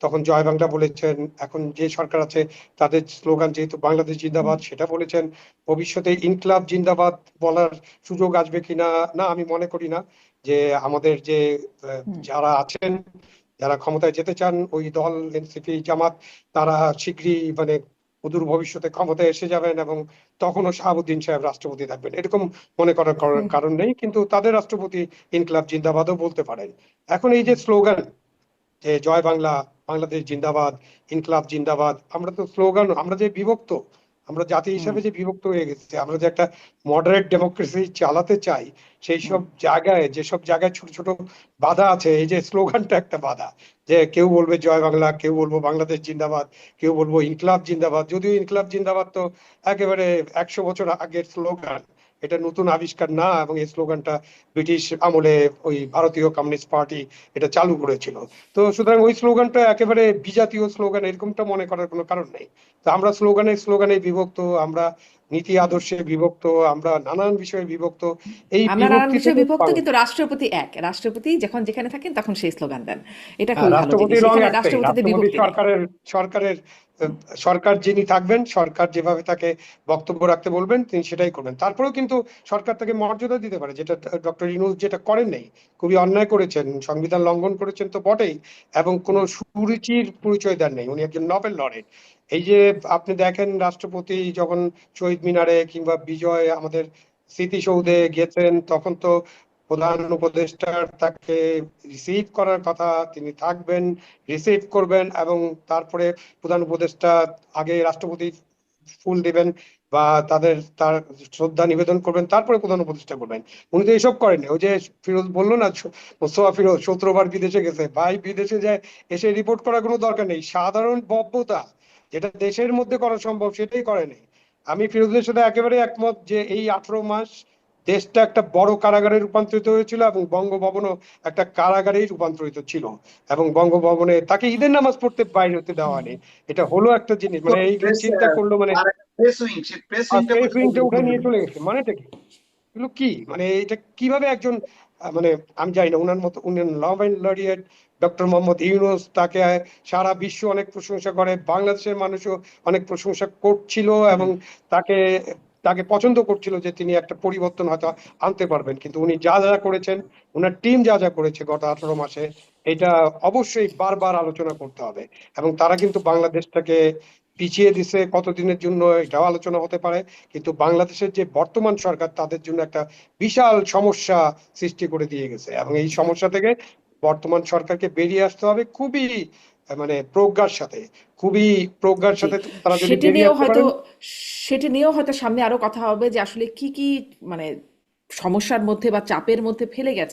[SPEAKER 3] তখন জয় বাংলা বলেছেন, এখন যে সরকার আছে তাদের স্লোগান যেহেতু বাংলাদেশ
[SPEAKER 1] হুম
[SPEAKER 3] জিন্দাবাদ সেটা বলেছেন, ভবিষ্যতে ইনকলাব জিন্দাবাদ বলার সুযোগ আসবে কিনা, না আমি মনে করি না। যে আমাদের যে
[SPEAKER 1] হুম
[SPEAKER 3] যারা আছেন, যারা ক্ষমতায় যেতে চান ওই দল এনসিপি জামাত, তারা শীঘ্রই মানে অদূর ভবিষ্যতে ক্ষমতায় এসে যাবেন, এবং তখনও শাহাবুদ্দিন সাহেব রাষ্ট্রপতি থাকবেন এরকম মনে করার
[SPEAKER 1] হুম
[SPEAKER 3] কারণ নেই, কিন্তু তাদের রাষ্ট্রপতি ইনকলাব জিন্দাবাদও বলতে পারেন। এখন এই যে
[SPEAKER 1] হুম
[SPEAKER 3] স্লোগান, যে জয় বাংলা, বাংলাদেশ জিন্দাবাদ, ইনকলাব জিন্দাবাদ, আমরা তো স্লোগান, আমরা যে বিভক্ত, আমরা জাতি
[SPEAKER 1] হুম
[SPEAKER 3] হিসাবে যে বিভক্ত হয়ে গেছে, আমরা যে একটা মডারেট ডেমোক্রেসি চালাতে চাই, সেই
[SPEAKER 1] হুম
[SPEAKER 3] সব জায়গায়, যেসব জায়গায় ছোট ছোট বাধা আছে, এই যে স্লোগানটা একটা বাধা, যে কেউ বলবে জয় বাংলা, কেউ বলবো বাংলাদেশ জিন্দাবাদ, কেউ বলবো ইনকলাব জিন্দাবাদ, যদিও ইনকলাব জিন্দাবাদ তো একেবারে 100 বছর আগের স্লোগান, এটা নতুন আবিষ্কার না, এবং এই স্লোগানটা ব্রিটিশ আমলে ওই ভারতীয় কমিউনিস্ট পার্টি এটা চালু করেছিল। তো সুতরাং ওই স্লোগানটা একেবারে বিজাতীয় স্লোগান এরকমটা মনে করার কোনো কারণ নেই। তো আমরা স্লোগানে বিভক্ত, আমরা নীতি
[SPEAKER 1] হুম
[SPEAKER 3] আদর্শে বিভক্ত, আমরা নানান বিষয়ে বিভক্ত। এই
[SPEAKER 1] আমরা নানান
[SPEAKER 3] বিভক্তি
[SPEAKER 1] বিষয়ে
[SPEAKER 3] থেকে
[SPEAKER 1] বিভক্ত, কিন্তু রাষ্ট্রপতি এক। রাষ্ট্রপতি যখন যেখানে থাকেন তখন সেই স্লোগান দেন। এটা খুবই ভালো জিনিস,
[SPEAKER 3] রাষ্ট্রপতির রং
[SPEAKER 1] এখানে
[SPEAKER 3] একটাই,
[SPEAKER 1] রাষ্ট্রপতিতে
[SPEAKER 3] রাষ্ট্রপতি
[SPEAKER 1] বিভক্তি নেই।
[SPEAKER 3] সরকারের আহ, সরকার যিনি থাকবেন, সরকার যেভাবে তাকে বক্তব্য রাখতে বলবেন তিনি সেটাই করবেন। তারপরেও কিন্তু সরকার তাকে মর্যাদা দিতে পারে, যেটা ডক্টর ইউনূস যেটা করেন নাই, খুবই অন্যায় করেছেন, সংবিধান লঙ্ঘন করেছেন তো বটেই, এবং কোনো
[SPEAKER 1] হুম
[SPEAKER 3] সুরুচির পরিচয় দেন নাই, উনি একজন নোবেল লরেট। এই যে আপনি দেখেন রাষ্ট্রপতি যখন শহীদ মিনারে কিংবা বিজয় আমাদের
[SPEAKER 1] হুম
[SPEAKER 3] স্মৃতিসৌধে গেছেন, তখন তো প্রধান উপদেষ্টার তাকে রিসিভ করার কথা, তিনি থাকবেন, রিসিভ করবেন, এবং তারপরে প্রধান উপদেষ্টা আগে রাষ্ট্রপতি ফুল দিবেন বা তার শ্রদ্ধা নিবেদন করবেন, তারপরে প্রধান উপদেষ্টা করবেন। উনি তো এসব করেন। ওই যে ফিরোজ বললো না, মোস্তফা ফিরোজ 17 বার বিদেশে গেছে, ভাই বিদেশে যায় এসে রিপোর্ট করার কোনো দরকার নেই, সাধারণ বক্তব্যতা যেটা দেশের মধ্যে করা সম্ভব সেটাই করেনি। আমি ফিরোজের সাথে একেবারে একমত যে এই 18 মাস দেশটা একটা বড় কারাগারে রূপান্তরিত হয়েছিল, এবং বঙ্গভবনও একটা কারাগারেই রূপান্তরিত ছিল, এবং বঙ্গভবনে তাকে ঈদের নামাজ পড়তে বাইরে হতে দেওয়া
[SPEAKER 1] হুম
[SPEAKER 3] হয়নি। এটা হলো একটা জিনিস, মানে এইগুলো
[SPEAKER 2] প্রেস,
[SPEAKER 3] চিন্তা করলো, মানে
[SPEAKER 2] আর প্রেস উইং, সেই প্রেস উইংটা
[SPEAKER 3] প্রেস
[SPEAKER 2] কোথায়
[SPEAKER 3] উইংটা উঠে
[SPEAKER 2] গেল?
[SPEAKER 3] নিয়ে চলে গেছে, মানেটা কি? এগুলো কি, মানে এটা কিভাবে একজন মানে আমি জানি না, উনার মতো উনি Nobel laureate doctor Mohammad Yunus, তাকে সারা বিশ্ব অনেক প্রশংসা করে, বাংলাদেশের মানুষও অনেক প্রশংসা করছিল, এবং
[SPEAKER 1] হুম
[SPEAKER 3] তাকে তাকে পছন্দ করছিল যে তিনি একটা পরিবর্তন হয়তো আনতে পারবেন, কিন্তু উনি যা যা করেছেন, উনার টিম যা যা করেছে গত 18 মাসে, এটা অবশ্যই বারবার আলোচনা করতে হবে। এবং তারা কিন্তু বাংলাদেশটাকে পিছিয়ে দিছে কতদিনের জন্য এটাও আলোচনা হতে পারে, কিন্তু বাংলাদেশের যে বর্তমান সরকার তাদের জন্য একটা বিশাল সমস্যা সৃষ্টি করে দিয়ে গেছে, এবং এই সমস্যা থেকে বর্তমান সরকারকে বেরিয়ে আসতে হবে খুবই মানে প্রজ্ঞার
[SPEAKER 1] জি,
[SPEAKER 3] সাথে তারা যদি
[SPEAKER 1] সেটি
[SPEAKER 3] বেরিয়ে
[SPEAKER 1] নিয়েও
[SPEAKER 3] আসতে
[SPEAKER 1] হয়তো
[SPEAKER 3] পারেন।
[SPEAKER 1] সেটি নিয়েও হয়তো সামনে আরো কথা হবে যে আসলে কি কি মানে সমস্যার মধ্যে বা চাপের মধ্যে ফেলে গেছে